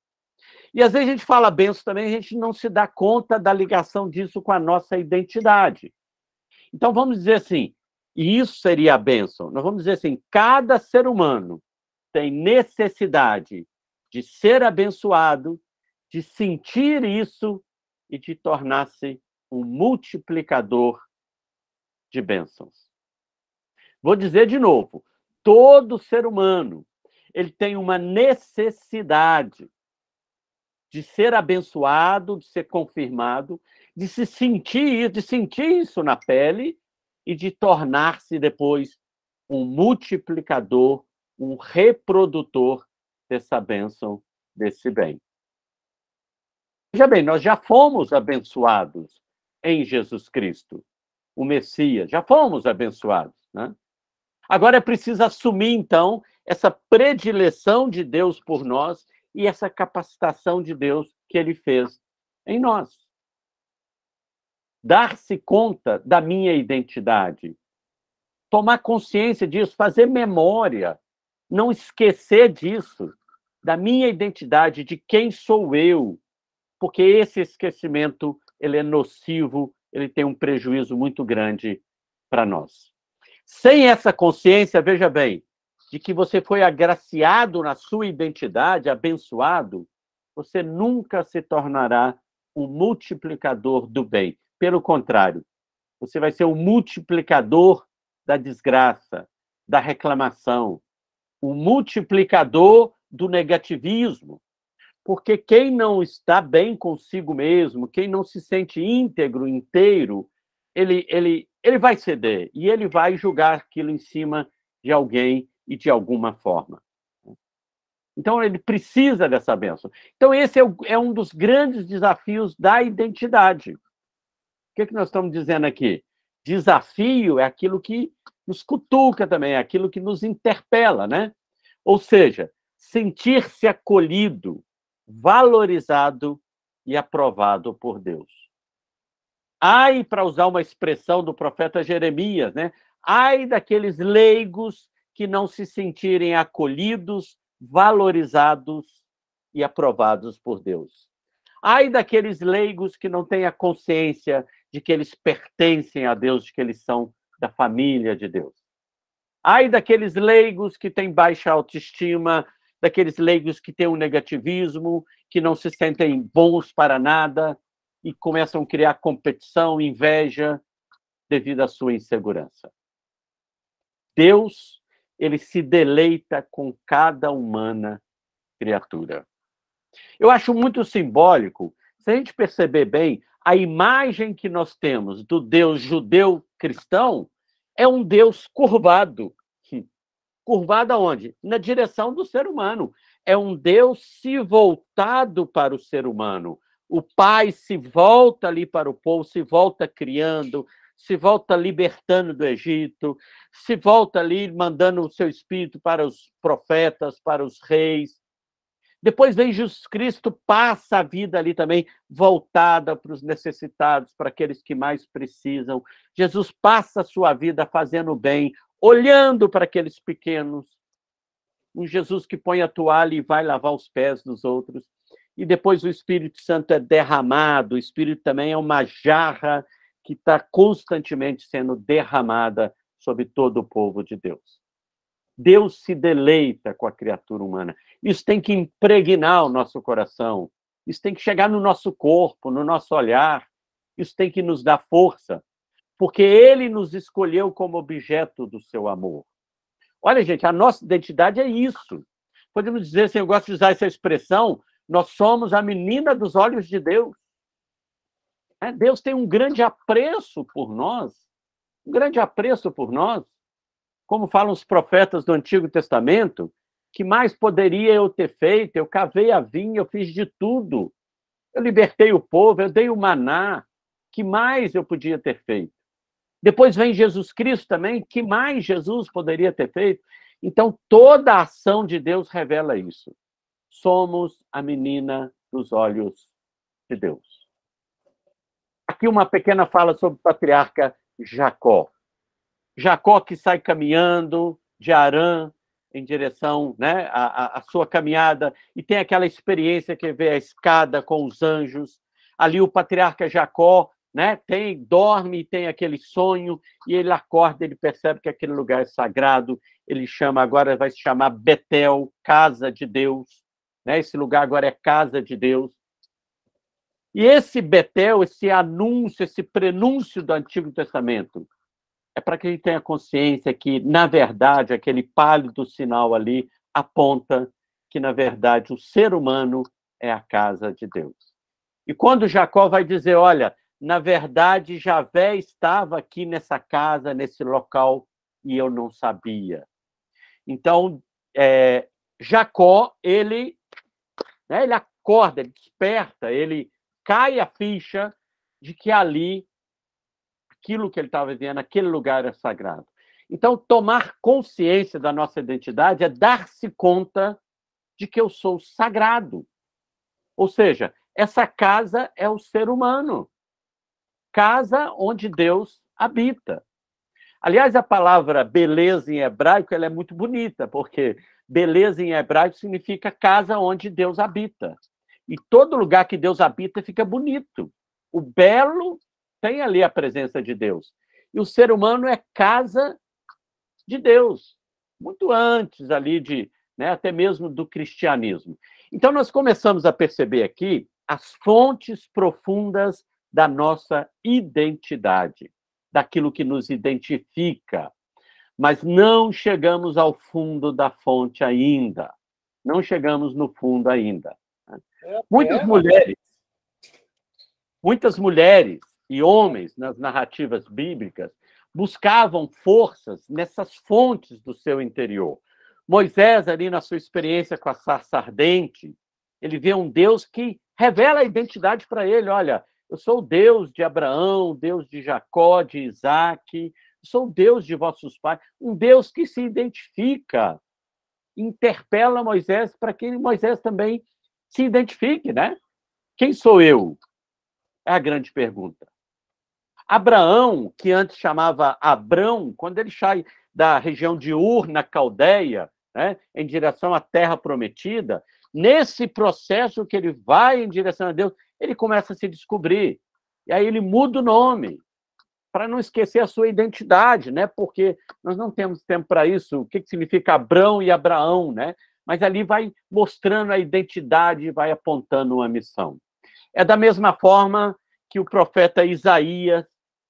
E às vezes a gente fala bênção também, a gente não se dá conta da ligação disso com a nossa identidade. Então vamos dizer assim, e isso seria a bênção, nós vamos dizer assim, cada ser humano tem necessidade de ser abençoado, de sentir isso e de tornar-se um multiplicador de bênçãos. Vou dizer de novo, todo ser humano, ele tem uma necessidade de ser abençoado, de ser confirmado, de se sentir, de sentir isso na pele e de tornar-se depois um multiplicador, um reprodutor dessa bênção, desse bem. Veja bem, nós já fomos abençoados em Jesus Cristo, o Messias, já fomos abençoados, né? Agora é preciso assumir, então, essa predileção de Deus por nós e essa capacitação de Deus que Ele fez em nós. Dar-se conta da minha identidade, tomar consciência disso, fazer memória, não esquecer disso, da minha identidade, de quem sou eu, porque esse esquecimento ele é nocivo, ele tem um prejuízo muito grande para nós. Sem essa consciência, veja bem, de que você foi agraciado na sua identidade, abençoado, você nunca se tornará um multiplicador do bem. Pelo contrário, você vai ser um multiplicador da desgraça, da reclamação, um multiplicador do negativismo. Porque quem não está bem consigo mesmo, quem não se sente íntegro, inteiro, ele vai ceder e ele vai julgar aquilo em cima de alguém e de alguma forma. Então, ele precisa dessa bênção. Então, esse é um dos grandes desafios da identidade. O que nós estamos dizendo aqui? Desafio é aquilo que nos cutuca também, é aquilo que nos interpela, né? Ou seja, sentir-se acolhido, valorizado e aprovado por Deus. Ai, para usar uma expressão do profeta Jeremias, né? Ai daqueles leigos que não se sentirem acolhidos, valorizados e aprovados por Deus. Ai daqueles leigos que não têm a consciência de que eles pertencem a Deus, de que eles são da família de Deus. Ai daqueles leigos que têm baixa autoestima, daqueles leigos que têm um negativismo, que não se sentem bons para nada e começam a criar competição, inveja, devido à sua insegurança. Deus, ele se deleita com cada humana criatura. Eu acho muito simbólico, se a gente perceber bem, a imagem que nós temos do Deus judeu cristão é um Deus curvado. Curvado aonde? Na direção do ser humano. É um Deus se voltado para o ser humano. O Pai se volta ali para o povo, se volta criando, se volta libertando do Egito, se volta ali mandando o seu espírito para os profetas, para os reis. Depois vem Jesus Cristo, passa a vida ali também, voltada para os necessitados, para aqueles que mais precisam. Jesus passa a sua vida fazendo bem, olhando para aqueles pequenos. Um Jesus que põe a toalha e vai lavar os pés dos outros. E depois o Espírito Santo é derramado. O Espírito também é uma jarra que está constantemente sendo derramada sobre todo o povo de Deus. Deus se deleita com a criatura humana. Isso tem que impregnar o nosso coração. Isso tem que chegar no nosso corpo, no nosso olhar. Isso tem que nos dar força, porque Ele nos escolheu como objeto do seu amor. Olha, gente, a nossa identidade é isso. Podemos dizer, assim, eu gosto de usar essa expressão, nós somos a menina dos olhos de Deus. Deus tem um grande apreço por nós. Um grande apreço por nós. Como falam os profetas do Antigo Testamento, que mais poderia eu ter feito? Eu cavei a vinha, eu fiz de tudo. Eu libertei o povo, eu dei o maná. Que mais eu podia ter feito? Depois vem Jesus Cristo também, que mais Jesus poderia ter feito? Então, toda a ação de Deus revela isso. Somos a menina dos olhos de Deus. Aqui uma pequena fala sobre o patriarca Jacó. Jacó que sai caminhando de Harã em direção, né, à sua caminhada, e tem aquela experiência que vê a escada com os anjos. Ali o patriarca Jacó, né, dorme e tem aquele sonho, e ele acorda, ele percebe que aquele lugar é sagrado, ele chama, agora vai se chamar Betel, casa de Deus, né, esse lugar agora é casa de Deus. E esse Betel, esse anúncio, esse prenúncio do Antigo Testamento, é para que a gente tenha consciência que, na verdade, aquele pálido sinal ali aponta que, na verdade, o ser humano é a casa de Deus. E quando Jacó vai dizer, olha, na verdade, Javé estava aqui nessa casa, nesse local, e eu não sabia. Então, Jacó, ele acorda, ele desperta, ele cai a ficha de que ali, aquilo que ele estava vivendo, aquele lugar é sagrado. Então, tomar consciência da nossa identidade é dar-se conta de que eu sou sagrado. Ou seja, essa casa é o ser humano. Casa onde Deus habita. Aliás, a palavra beleza em hebraico ela é muito bonita, porque beleza em hebraico significa casa onde Deus habita. E todo lugar que Deus habita fica bonito. O belo tem ali a presença de Deus. E o ser humano é casa de Deus, muito antes ali até mesmo do cristianismo. Então, nós começamos a perceber aqui as fontes profundas da nossa identidade, daquilo que nos identifica. Mas não chegamos ao fundo da fonte ainda. Não chegamos no fundo ainda. Muitas mulheres e homens, nas narrativas bíblicas, buscavam forças nessas fontes do seu interior. Moisés, ali na sua experiência com a sarça ardente, ele vê um Deus que revela a identidade para ele. Olha, eu sou o Deus de Abraão, Deus de Jacó, de Isaac, sou o Deus de vossos pais. Um Deus que se identifica, interpela Moisés para que Moisés também se identifique, né? Quem sou eu? É a grande pergunta. Abraão, que antes chamava Abrão, quando ele sai da região de Ur, na Caldeia, né, em direção à terra prometida, nesse processo que ele vai em direção a Deus, ele começa a se descobrir. E aí ele muda o nome, para não esquecer a sua identidade, né? Porque nós não temos tempo para isso. O que significa Abrão e Abraão, né? Mas ali vai mostrando a identidade e vai apontando uma missão. É da mesma forma que o profeta Isaías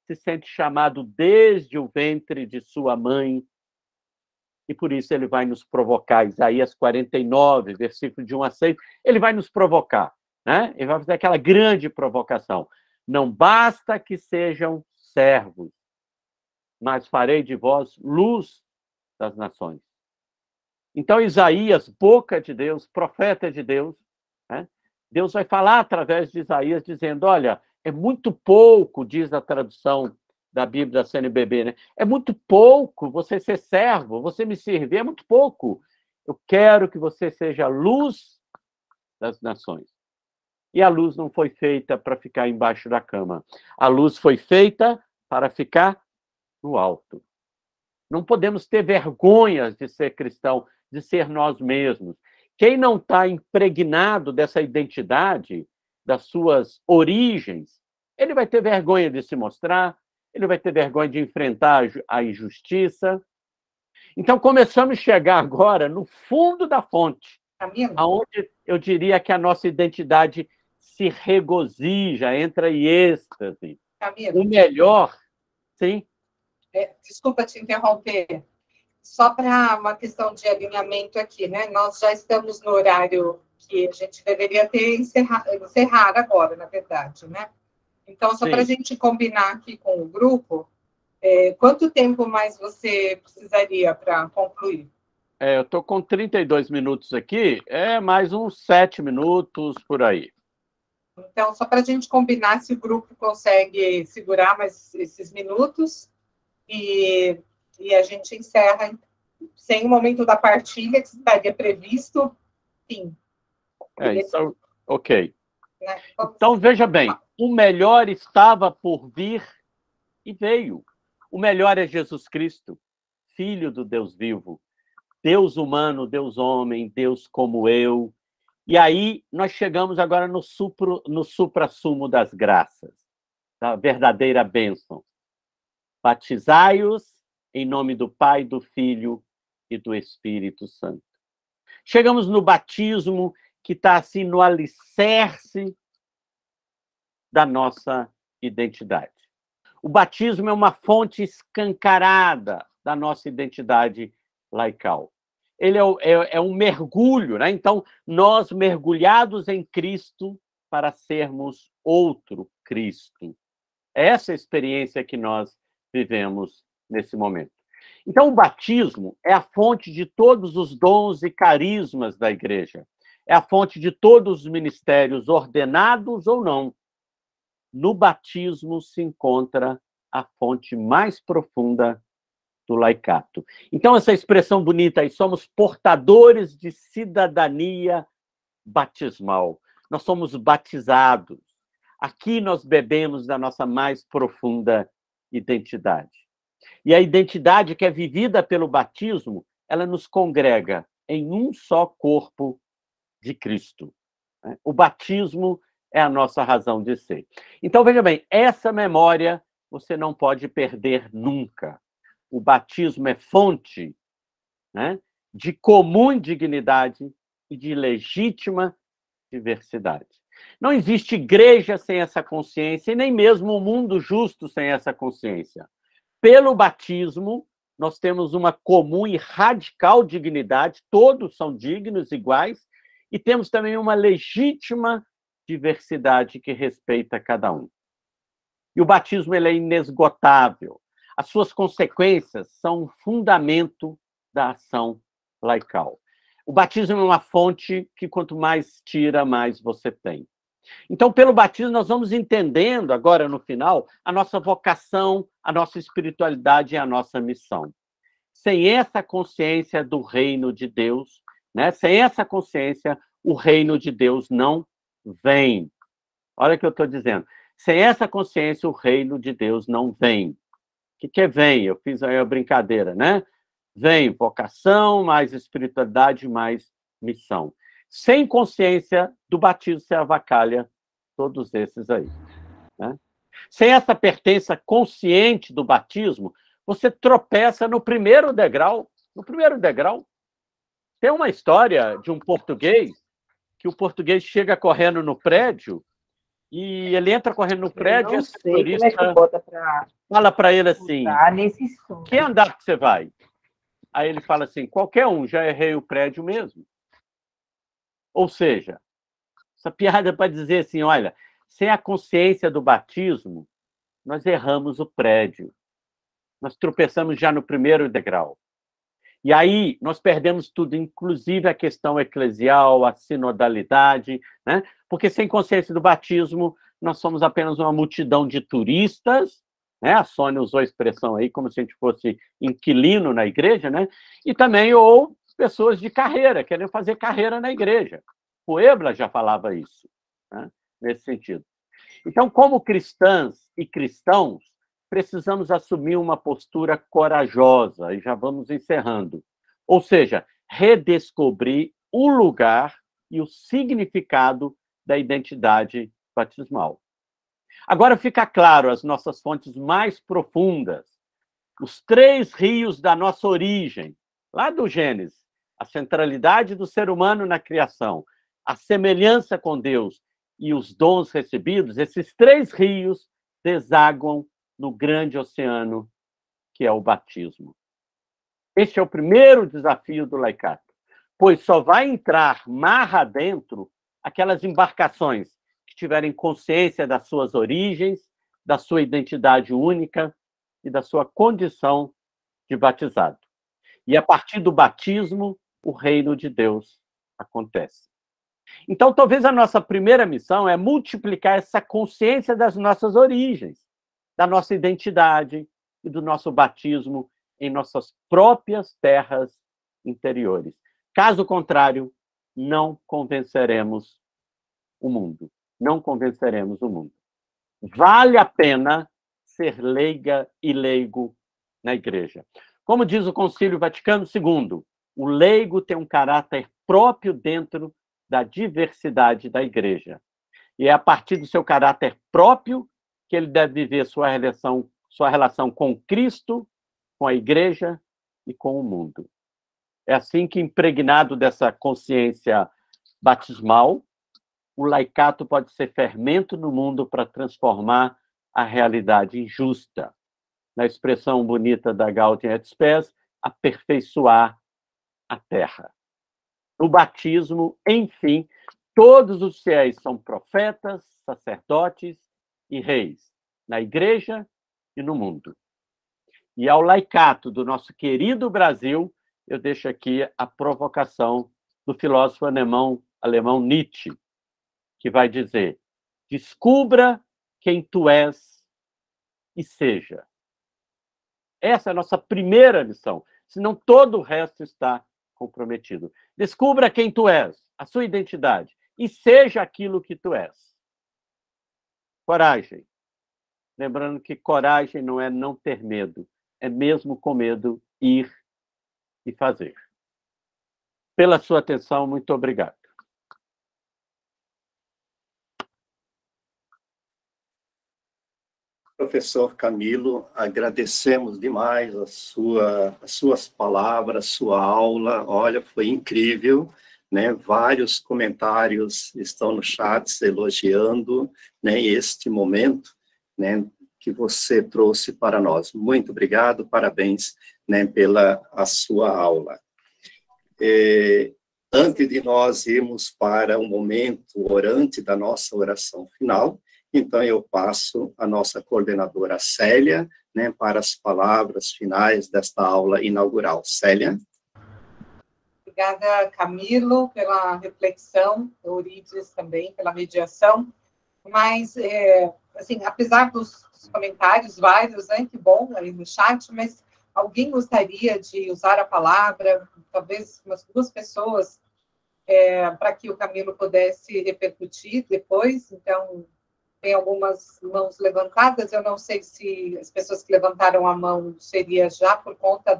se sente chamado desde o ventre de sua mãe, e por isso ele vai nos provocar. Isaías 49, versículo de 1 a 6, ele vai nos provocar, né? Ele vai fazer aquela grande provocação. Não basta que sejam servos, mas farei de vós luz das nações. Então, Isaías, boca de Deus, profeta de Deus, né? Deus vai falar através de Isaías, dizendo, olha, é muito pouco, diz a tradução da Bíblia da CNBB, né? É muito pouco você ser servo, você me servir, é muito pouco. Eu quero que você seja luz das nações. E a luz não foi feita para ficar embaixo da cama. A luz foi feita para ficar no alto. Não podemos ter vergonha de ser cristão, de ser nós mesmos. Quem não está impregnado dessa identidade, das suas origens, ele vai ter vergonha de se mostrar, ele vai ter vergonha de enfrentar a injustiça. Então, começamos a chegar agora no fundo da fonte, aonde eu diria que a nossa identidade se regozija, entra em êxtase. Camila, O melhor, sim? Desculpa te interromper, só para uma questão de alinhamento aqui, né? Nós já estamos no horário que a gente deveria ter encerrar agora, na verdade, né? Então, só para a gente combinar aqui com o grupo, quanto tempo mais você precisaria para concluir? Eu estou com 32 minutos aqui, mais uns 7 minutos por aí. Então, só para a gente combinar se o grupo consegue segurar mais esses minutos e a gente encerra sem o momento da partilha, que estaria previsto, sim. Então, ok. Então, veja bem, o melhor estava por vir e veio. O melhor é Jesus Cristo, Filho do Deus vivo, Deus humano, Deus homem, Deus como eu. E aí nós chegamos agora no supra-sumo das graças, da verdadeira bênção. Batizai-os em nome do Pai, do Filho e do Espírito Santo. Chegamos no batismo que está assim no alicerce da nossa identidade. O batismo é uma fonte escancarada da nossa identidade laical. Ele é um mergulho, né? Então, nós mergulhados em Cristo para sermos outro Cristo. Essa é a experiência que nós vivemos nesse momento. Então, o batismo é a fonte de todos os dons e carismas da igreja. É a fonte de todos os ministérios, ordenados ou não. No batismo se encontra a fonte mais profunda do laicato. Então, essa expressão bonita aí, somos portadores de cidadania batismal. Nós somos batizados. Aqui nós bebemos da nossa mais profunda identidade. E a identidade que é vivida pelo batismo, ela nos congrega em um só corpo de Cristo. O batismo é a nossa razão de ser. Então, veja bem, essa memória você não pode perder nunca. O batismo é fonte, né, de comum dignidade e de legítima diversidade. Não existe igreja sem essa consciência e nem mesmo um mundo justo sem essa consciência. Pelo batismo, nós temos uma comum e radical dignidade, todos são dignos, iguais, e temos também uma legítima diversidade que respeita cada um. E o batismo ele é inesgotável. As suas consequências são um fundamento da ação laical. O batismo é uma fonte que, quanto mais tira, mais você tem. Então, pelo batismo, nós vamos entendendo, agora no final, a nossa vocação, a nossa espiritualidade e a nossa missão. Sem essa consciência do reino de Deus, né? Sem essa consciência, o reino de Deus não vem. Olha o que eu estou dizendo. Sem essa consciência, o reino de Deus não vem. O que é vem? Eu fiz aí a brincadeira, né? Vem vocação, mais espiritualidade, mais missão. Sem consciência do batismo, você avacalha todos esses aí. Né? Sem essa pertença consciente do batismo, você tropeça no primeiro degrau. No primeiro degrau. Tem uma história de um português, que o português chega correndo no prédio, e ele entra correndo no prédio, e esse turista fala para ele assim, que andar que você vai? Aí ele fala assim, qualquer um, já errei o prédio mesmo. Ou seja, essa piada é para dizer assim, olha, sem a consciência do batismo, nós erramos o prédio. Nós tropeçamos já no primeiro degrau. E aí nós perdemos tudo, inclusive a questão eclesial, a sinodalidade, né? Porque sem consciência do batismo, nós somos apenas uma multidão de turistas, né? A Sônia usou a expressão aí como se a gente fosse inquilino na igreja, né? E também ou pessoas de carreira, querendo fazer carreira na igreja. Puebla já falava isso, né? Nesse sentido. Então, como cristãs e cristãos, precisamos assumir uma postura corajosa, e já vamos encerrando. Ou seja, redescobrir o lugar e o significado da identidade batismal. Agora fica claro as nossas fontes mais profundas, os 3 rios da nossa origem, lá do Gênesis, a centralidade do ser humano na criação, a semelhança com Deus e os dons recebidos, esses 3 rios desaguam no grande oceano que é o batismo. Este é o primeiro desafio do laicato, pois só vai entrar mar adentro aquelas embarcações que tiverem consciência das suas origens, da sua identidade única e da sua condição de batizado. E a partir do batismo, o reino de Deus acontece. Então, talvez a nossa primeira missão é multiplicar essa consciência das nossas origens, da nossa identidade e do nosso batismo em nossas próprias terras interiores. Caso contrário, não convenceremos o mundo. Não convenceremos o mundo. Vale a pena ser leiga e leigo na igreja. Como diz o Concílio Vaticano II, o leigo tem um caráter próprio dentro da diversidade da igreja. E é a partir do seu caráter próprio que ele deve viver sua relação com Cristo, com a igreja e com o mundo. É assim que, impregnado dessa consciência batismal, o laicato pode ser fermento no mundo para transformar a realidade injusta. Na expressão bonita da Gaudium et Spes, aperfeiçoar a terra. No batismo, enfim, todos os fiéis são profetas, sacerdotes e reis, na igreja e no mundo. E ao laicato do nosso querido Brasil, eu deixo aqui a provocação do filósofo alemão Nietzsche, que vai dizer: descubra quem tu és e seja. Essa é a nossa primeira lição, senão todo o resto está comprometido. Descubra quem tu és, a sua identidade, e seja aquilo que tu és. Coragem. Lembrando que coragem não é não ter medo, é mesmo com medo ir e fazer. Pela sua atenção, muito obrigado. Professor Camilo, agradecemos demais as suas palavras, sua aula. Olha, foi incrível, né? Vários comentários estão no chat elogiando, né, este momento, né, que você trouxe para nós. Muito obrigado, parabéns, né, pela a sua aula. Antes de nós irmos para o momento orante da nossa oração final, então eu passo a nossa coordenadora Célia, né, para as palavras finais desta aula inaugural. Célia. Obrigada, Camilo, pela reflexão, Eurides também pela mediação, mas, assim, apesar dos comentários vários, né, que bom aí no chat, mas alguém gostaria de usar a palavra, talvez umas 2 pessoas, para que o Camilo pudesse repercutir depois. Então, tem algumas mãos levantadas, eu não sei se as pessoas que levantaram a mão seria já por conta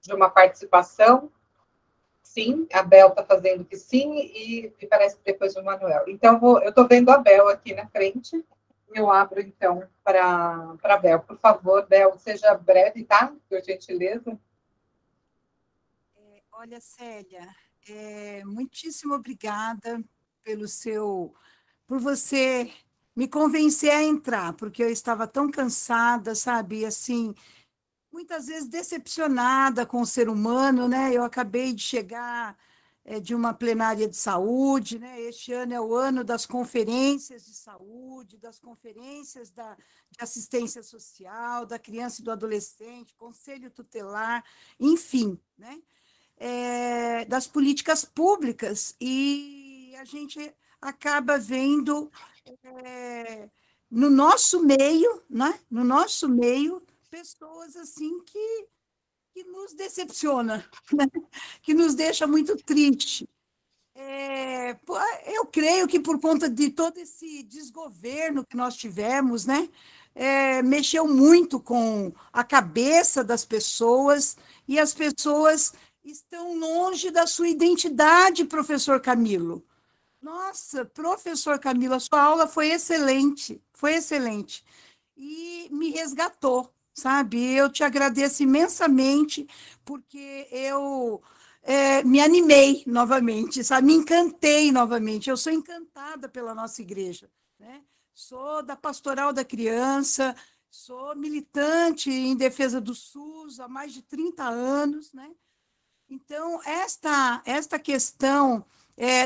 de uma participação. Sim, a Bel está fazendo que sim, e parece que depois o Manuel. Então, eu estou vendo a Bel aqui na frente, eu abro, então, para a Bel. Por favor, Bel, seja breve, tá? Por gentileza. Olha, Célia, muitíssimo obrigada por você me convencer a entrar, porque eu estava tão cansada, sabe, assim, muitas vezes decepcionada com o ser humano, né? Eu acabei de chegar de uma plenária de saúde, né? Este ano é o ano das conferências de saúde, das conferências de assistência social, da criança e do adolescente, conselho tutelar, enfim, né? Das políticas públicas, e a gente acaba vendo no nosso meio, né? No nosso meio, pessoas assim que nos decepciona, né? Que nos deixa muito triste. Eu creio que por conta de todo esse desgoverno que nós tivemos, né, mexeu muito com a cabeça das pessoas, e as pessoas estão longe da sua identidade, professor Camilo. Nossa, professor Camilo, a sua aula foi excelente, e me resgatou, sabe? Eu te agradeço imensamente, porque eu me animei novamente, sabe? Me encantei novamente. Eu sou encantada pela nossa igreja, né? Sou da Pastoral da Criança, sou militante em defesa do SUS há mais de 30 anos, né? Então, esta questão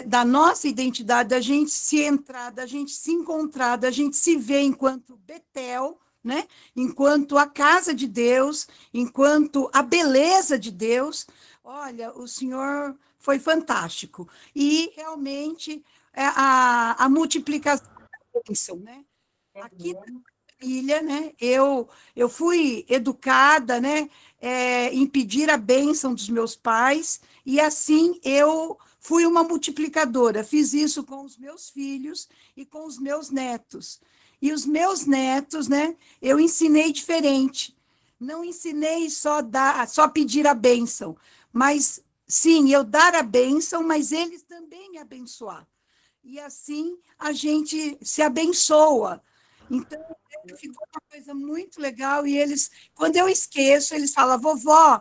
da nossa identidade, da gente se entrar, da gente se encontrar, da gente se ver enquanto Betel, né? Enquanto a casa de Deus, enquanto a beleza de Deus. Olha, o senhor foi fantástico. E, realmente, a multiplicação da bênção, né? Aqui na família, né? Eu fui educada, né? Em pedir a bênção dos meus pais, e assim eu fui uma multiplicadora. Fiz isso com os meus filhos e com os meus netos. E os meus netos, né? Eu ensinei diferente. Não ensinei só pedir a bênção, mas sim, eu dar a bênção, mas eles também me abençoar. E assim a gente se abençoa. Então, ficou uma coisa muito legal, e eles, quando eu esqueço, eles falam: vovó,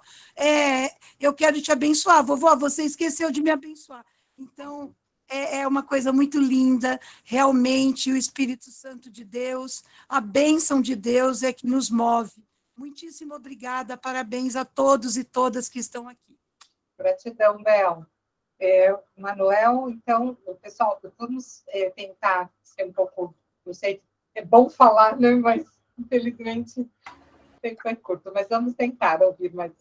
eu quero te abençoar, vovó, você esqueceu de me abençoar. Então, é uma coisa muito linda, realmente, o Espírito Santo de Deus, a bênção de Deus é que nos move. Muitíssimo obrigada, parabéns a todos e todas que estão aqui. Gratidão, Bel. Manuel, então, pessoal, vamos tentar ser um pouco, não sei, é bom falar, né? Mas, infelizmente, o tempo é curto, mas vamos tentar ouvir mais.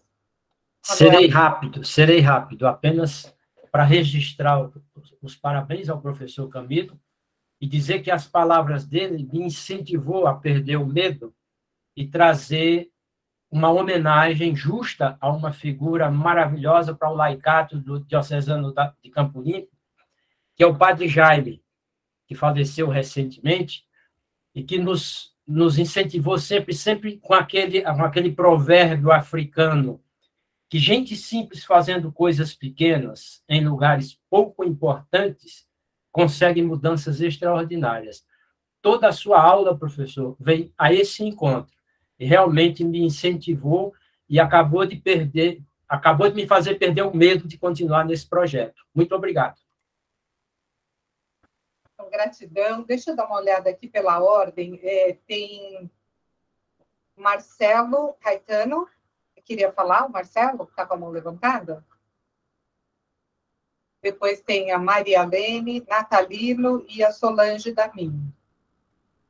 Serei rápido, apenas para registrar os parabéns ao professor Camilo e dizer que as palavras dele me incentivou a perder o medo e trazer uma homenagem justa a uma figura maravilhosa para o laicato do diocesano de Campo Limpo, que é o padre Jaime, que faleceu recentemente, e que nos incentivou sempre com aquele provérbio africano, que gente simples fazendo coisas pequenas em lugares pouco importantes consegue mudanças extraordinárias. Toda a sua aula, professor, vem a esse encontro, e realmente me incentivou e acabou de me fazer perder o medo de continuar nesse projeto. Muito obrigado. Então, gratidão. Deixa eu dar uma olhada aqui pela ordem. Tem Marcelo Caetano, queria falar, o Marcelo, que está com a mão levantada. Depois tem a Maria Lene, Natalino e a Solange Damin.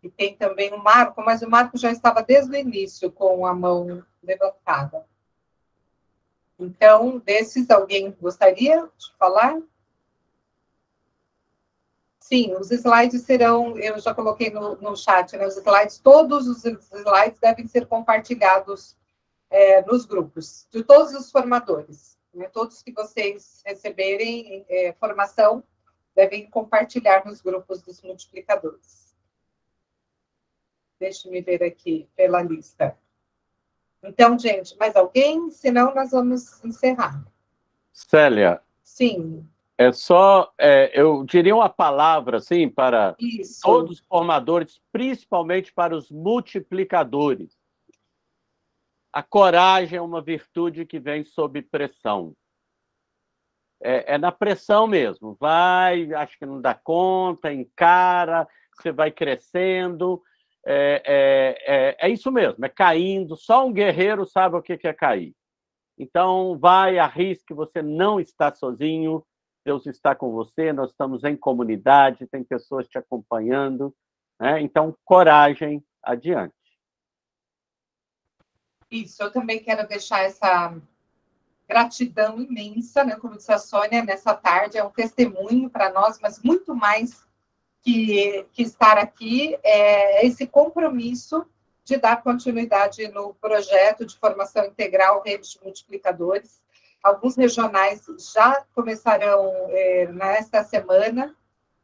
E tem também o Marco, mas o Marco já estava desde o início com a mão levantada. Então, desses, alguém gostaria de falar? Sim, os slides serão, eu já coloquei no chat, né, os slides, todos os slides devem ser compartilhados nos grupos, de todos os formadores. Né, todos que vocês receberem formação devem compartilhar nos grupos dos multiplicadores. Deixa-me ver aqui pela lista. Então, gente, mais alguém? Senão, nós vamos encerrar. Célia. Sim. Eu diria uma palavra, assim, para todos os formadores, principalmente para os multiplicadores. A coragem é uma virtude que vem sob pressão. É na pressão mesmo. Vai, acho que não dá conta, encara, você vai crescendo. É isso mesmo, é caindo. Só um guerreiro sabe o que é cair. Então, vai, arrisque, você não está sozinho, Deus está com você, nós estamos em comunidade, tem pessoas te acompanhando, né? Então, coragem, adiante. Isso, eu também quero deixar essa gratidão imensa, né? Como disse a Sônia, nessa tarde, é um testemunho para nós, mas muito mais que estar aqui, esse compromisso de dar continuidade no projeto de formação integral Rede de Multiplicadores. Alguns regionais já começarão nesta semana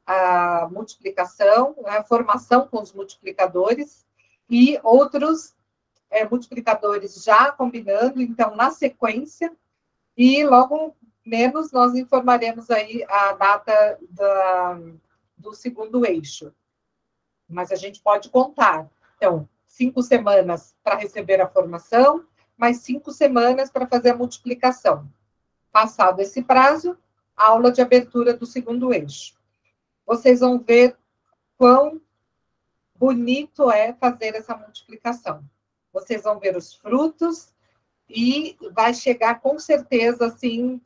a multiplicação, a formação com os multiplicadores, e outros multiplicadores já combinando, então, na sequência, e logo menos nós informaremos aí a data do segundo eixo. Mas a gente pode contar. Então, 5 semanas para receber a formação, mais 5 semanas para fazer a multiplicação. Passado esse prazo, aula de abertura do segundo eixo. Vocês vão ver quão bonito é fazer essa multiplicação. Vocês vão ver os frutos e vai chegar com certeza, assim,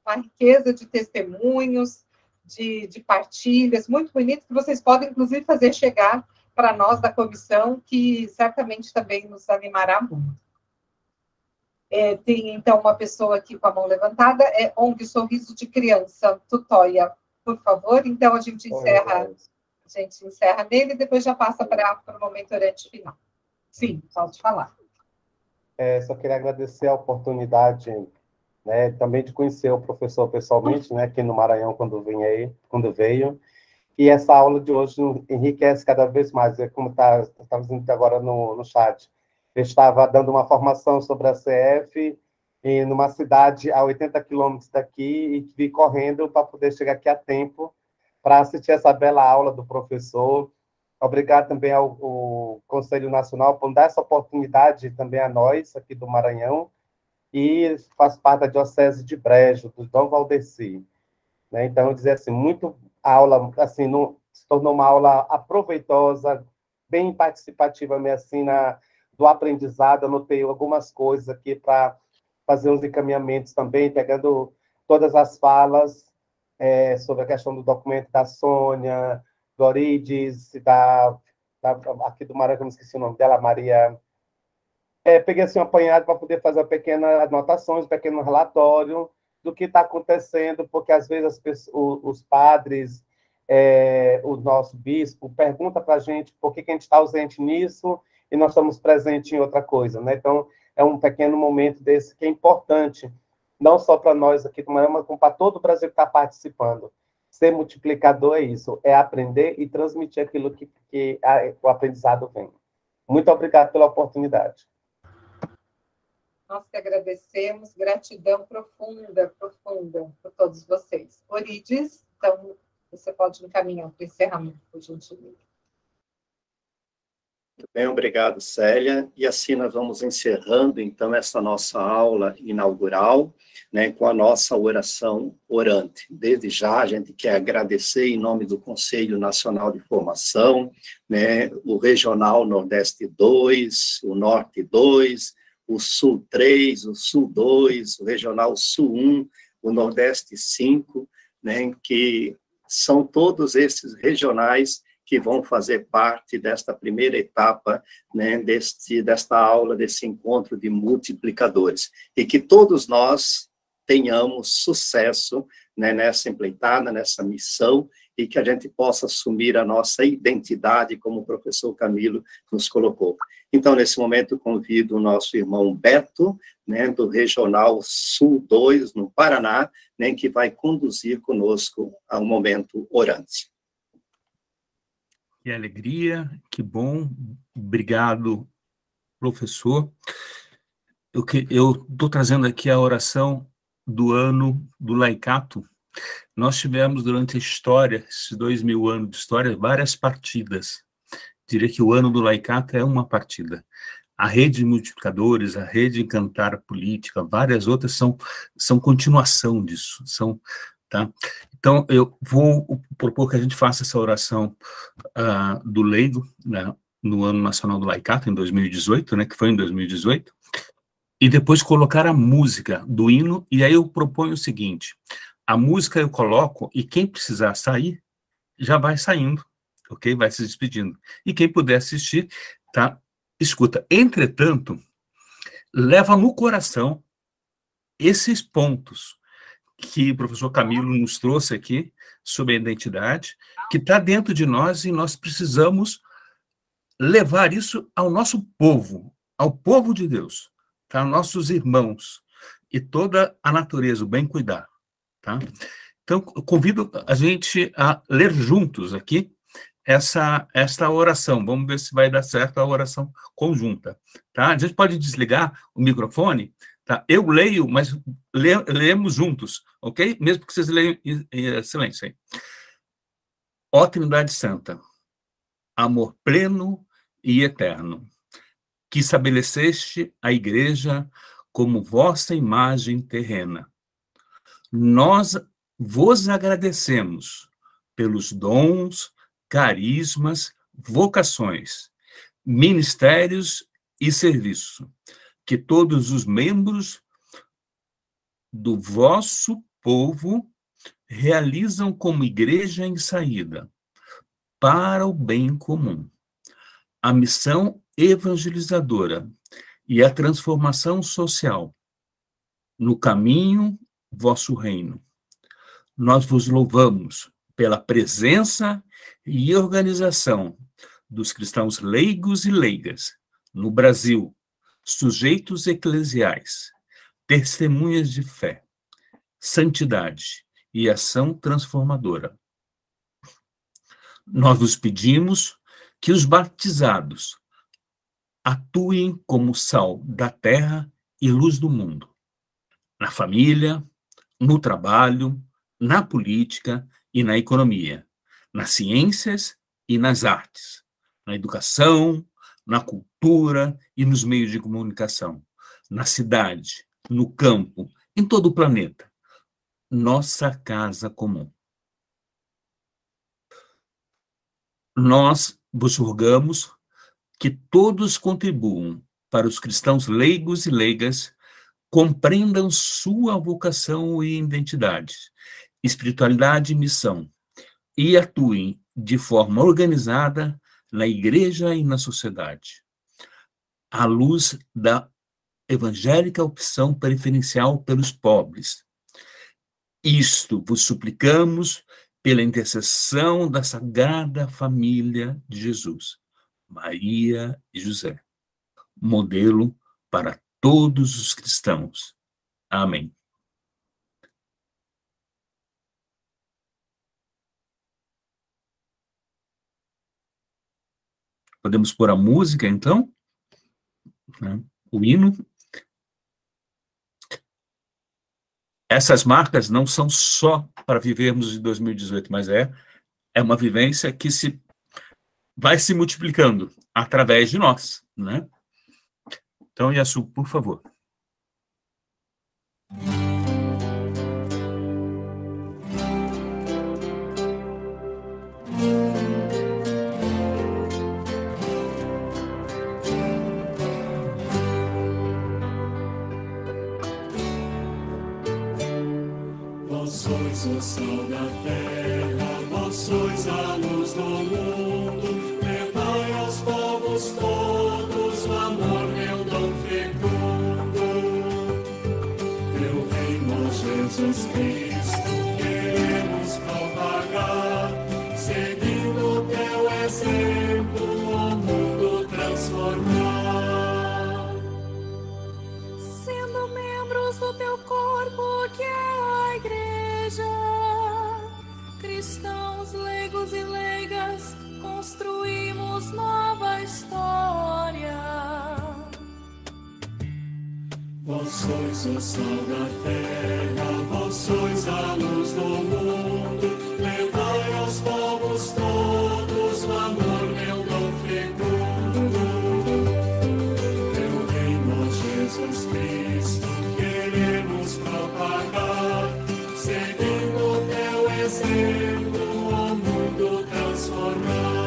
uma riqueza de testemunhos, de partilhas, muito bonito, que vocês podem, inclusive, fazer chegar para nós da comissão, que certamente também nos animará muito. Tem, então, uma pessoa aqui com a mão levantada, ONG Sorriso de Criança, Tutóia, por favor. Então, a gente encerra nele e depois já passa para o momento orante final. Sim, pode falar. Só queria agradecer a oportunidade, né, também de conhecer o professor pessoalmente, né, aqui no Maranhão, quando veio. E essa aula de hoje enriquece cada vez mais, como está dizendo agora no chat. Eu estava dando uma formação sobre a CF em numa cidade a 80 quilômetros daqui, e vim correndo para poder chegar aqui a tempo para assistir essa bela aula do professor. Obrigado também ao Conselho Nacional por dar essa oportunidade também a nós, aqui do Maranhão, e faz parte da Diocese de Brejo, do Dom Valdeci. Né? Então, eu dizer assim, a aula assim, se tornou uma aula aproveitosa, bem participativa, assim, do aprendizado. Anotei algumas coisas aqui para fazer uns encaminhamentos também, pegando todas as falas sobre a questão do documento da Sônia, do Orides, aqui do Maranhão, não esqueci o nome dela, Maria. Peguei assim um apanhado para poder fazer pequenas anotações, um pequeno relatório do que está acontecendo, porque às vezes os padres, o nosso bispo, pergunta para a gente por que a gente está ausente nisso e nós estamos presentes em outra coisa, né? Então, é um pequeno momento desse que é importante, não só para nós aqui do Maranhão, mas para todo o Brasil que está participando. Ser multiplicador é isso, é aprender e transmitir aquilo que o aprendizado vem. Muito obrigado pela oportunidade. Nós que agradecemos, gratidão profunda por todos vocês. Orides, então, você pode encaminhar para o encerramento, por gentileza. Muito bem, obrigado, Célia. E assim nós vamos encerrando, então, essa nossa aula inaugural, né, com a nossa oração orante. Desde já, a gente quer agradecer em nome do Conselho Nacional de Formação, né, o Regional Nordeste 2, o Norte 2, o Sul 3, o Sul 2, o Regional Sul 1, o Nordeste 5, né, que são todos esses regionais que vão fazer parte desta primeira etapa, né, desta aula, desse encontro de multiplicadores. E que todos nós tenhamos sucesso, né, nessa empreitada, nessa missão, e que a gente possa assumir a nossa identidade, como o professor Camilo nos colocou. Então, nesse momento, convido o nosso irmão Beto, né, do Regional Sul 2, no Paraná, né, que vai conduzir conosco ao momento orante. Que alegria, que bom, obrigado, professor. Eu estou trazendo aqui a oração do ano do laicato. Nós tivemos durante a história, esses 2000 anos de história, várias partidas. Diria que o ano do laicato é uma partida. A rede de multiplicadores, a rede de Cantar Política, várias outras são continuação disso, tá? Então, eu vou propor que a gente faça essa oração do leigo, né, no Ano Nacional do Laicato, em 2018, né, que foi em 2018, e depois colocar a música do hino, e aí eu proponho o seguinte: a música eu coloco, e quem precisar sair, já vai saindo, ok? Vai se despedindo. E quem puder assistir, tá? Escuta. Entretanto, leva no coração esses pontos que o professor Camilo nos trouxe aqui, sobre a identidade, que está dentro de nós, e nós precisamos levar isso ao nosso povo, ao povo de Deus, tá? Nossos irmãos. e toda a natureza, o bem cuidar, tá? Então, eu convido a gente a ler juntos aqui esta oração. Vamos ver se vai dar certo a oração conjunta, tá? A gente pode desligar o microfone, tá? Eu leio, mas lemos juntos, ok? Mesmo que vocês leiam em silêncio aí. Ó Trindade Santa, amor pleno e eterno, que estabeleceste a Igreja como vossa imagem terrena. Nós vos agradecemos pelos dons, carismas, vocações, ministérios e serviço, que todos os membros do vosso povo realizam como igreja em saída, para o bem comum. A missão evangelizadora e a transformação social no caminho vosso reino. Nós vos louvamos pela presença e organização dos cristãos leigos e leigas no Brasil, sujeitos eclesiais, testemunhas de fé, santidade e ação transformadora. Nós vos pedimos que os batizados atuem como sal da terra e luz do mundo, na família, no trabalho, na política e na economia, nas ciências e nas artes, na educação, na cultura e nos meios de comunicação, na cidade, no campo, em todo o planeta. Nossa casa comum. Nós vos rogamos que todos contribuam para os cristãos leigos e leigas compreendam sua vocação e identidade, espiritualidade e missão, e atuem de forma organizada na igreja e na sociedade, à luz da evangélica opção preferencial pelos pobres. Isto vos suplicamos pela intercessão da Sagrada Família de Jesus, Maria e José, modelo para todos os cristãos. Amém. Podemos pôr a música, então? O hino. Essas marcas não são só para vivermos de 2018, mas é uma vivência que vai se multiplicando através de nós, né? Então, Yasu, por favor. Vós sois o sal da terra, vós sois a luz do mundo, levai aos povos todos o amor, meu dom fecundo. Teu reino, Jesus Cristo, queremos propagar, seguindo teu exemplo, o mundo transformar. Sendo membros do teu corpo, que é a igreja, cristãos leigos e leigas, construímos nova história. Vós sois o sal da terra, vós sois a luz do mundo, levai aos povos todos o amor, meu dom fecundo. Teu reino, Jesus Cristo, queremos propagar, seguindo teu exemplo, o mundo transformar.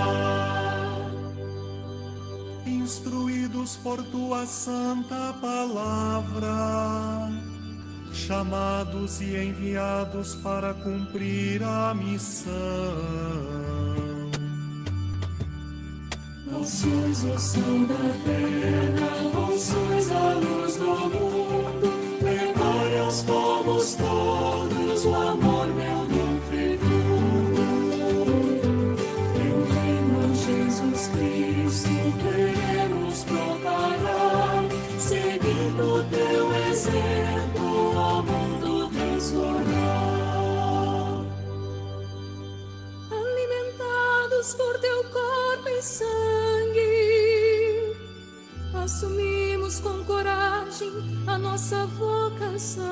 Instruídos por tua santa palavra, chamados e enviados para cumprir a missão. Vós sois o sal da terra, vós sois a luz do mundo, levai aos povos todos o amor, meu dom fecundo. Teu reino, Jesus Cristo, queremos propagar, seguindo teu exemplo, Tomados por teu corpo e sangue, assumimos com coragem a nossa vocação.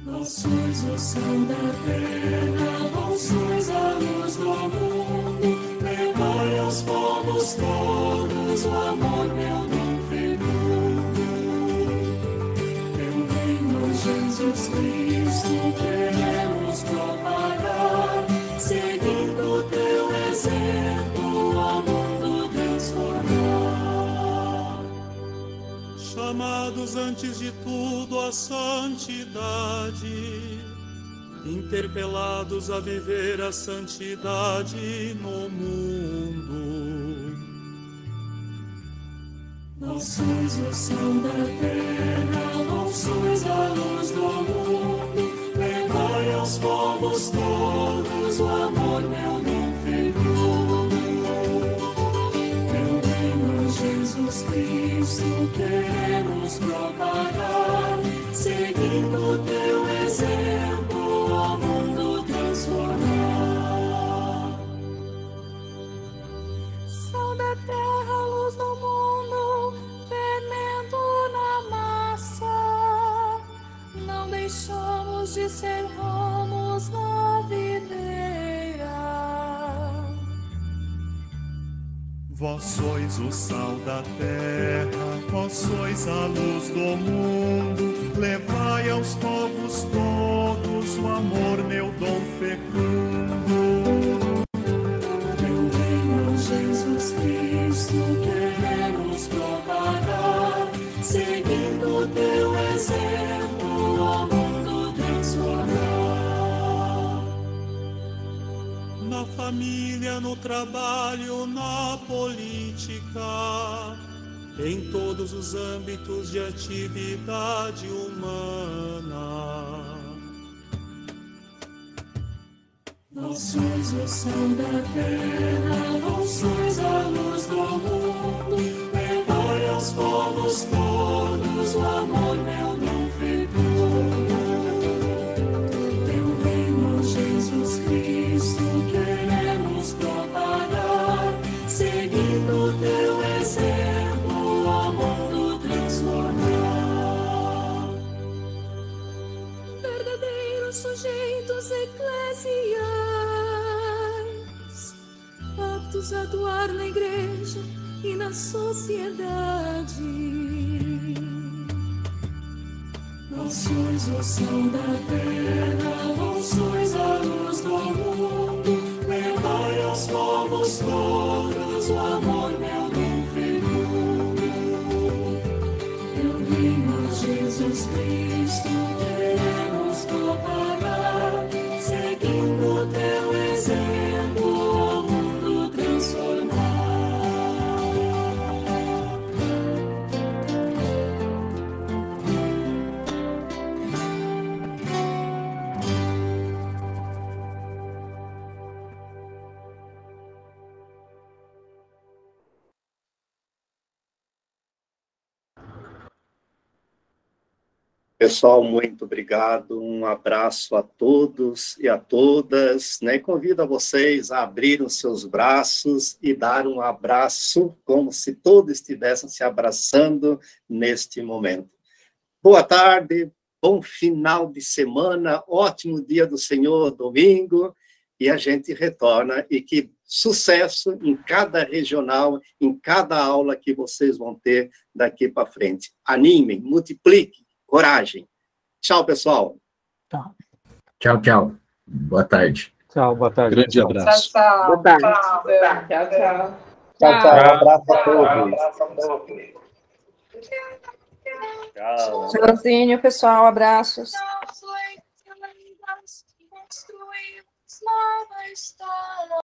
Vós sois o sal da terra, vós sois a luz do mundo, levai aos povos todos o amor, meu dom fecundo. Teu reino, Jesus Cristo, queremos propagar, seguindo teu exemplo, ao mundo transformar. Chamados antes de tudo à santidade, interpelados a viver a santidade no mundo. Vós sois o sal da terra, vós sois a luz do mundo, levai aos povos todos o amor, meu dom fecundo. Teu reino, Jesus Cristo, queremos propagar, seguindo teu exemplo, ao mundo transformar. Sal da terra, luz do mundo, fermento na massa, não deixamos de ser ramos na videira. Vós sois o sal da terra, vós sois a luz do mundo, levai aos povos todos o amor, meu dom fecundo. Teu reino, Jesus Cristo, queremos propagar, seguindo teu exemplo, ao mundo transformar. Na família, no trabalho, na política, em todos os âmbitos de atividade humana. Vós sois o sal da terra, vós sois a luz do mundo, levai aos povos todos o amor, meu dom fecundo. Teu reino, Jesus Cristo, queremos propagar, seguindo teu exemplo, ao mundo transformar. Verdadeiros sujeitos eclesiais, aptos a atuar na igreja e na sociedade. Vós sois o sal da terra, vós sois a luz do mundo, levai aos povos todos o amor, meu dom fecundo. Teu reino, Jesus Cristo, queremos propagar, seguindo teu exemplo, ao mundo transformar. Pessoal, muito obrigado, um abraço a todos e a todas, né? Convido a vocês a abrir os seus braços e dar um abraço, como se todos estivessem se abraçando neste momento. Boa tarde, bom final de semana, ótimo dia do Senhor, domingo, e a gente retorna, e que sucesso em cada regional, em cada aula que vocês vão ter daqui para frente. Animem, multipliquem, coragem. Tchau, pessoal. Tchau, tchau. Boa tarde. Tchau, boa tarde. Grande abraço. Tchau. Boa tarde. Tchau, tchau. Tchau, tchau. Um abraço a todos. Tchau. Tchauzinho, pessoal. Abraços. Construímos nova história.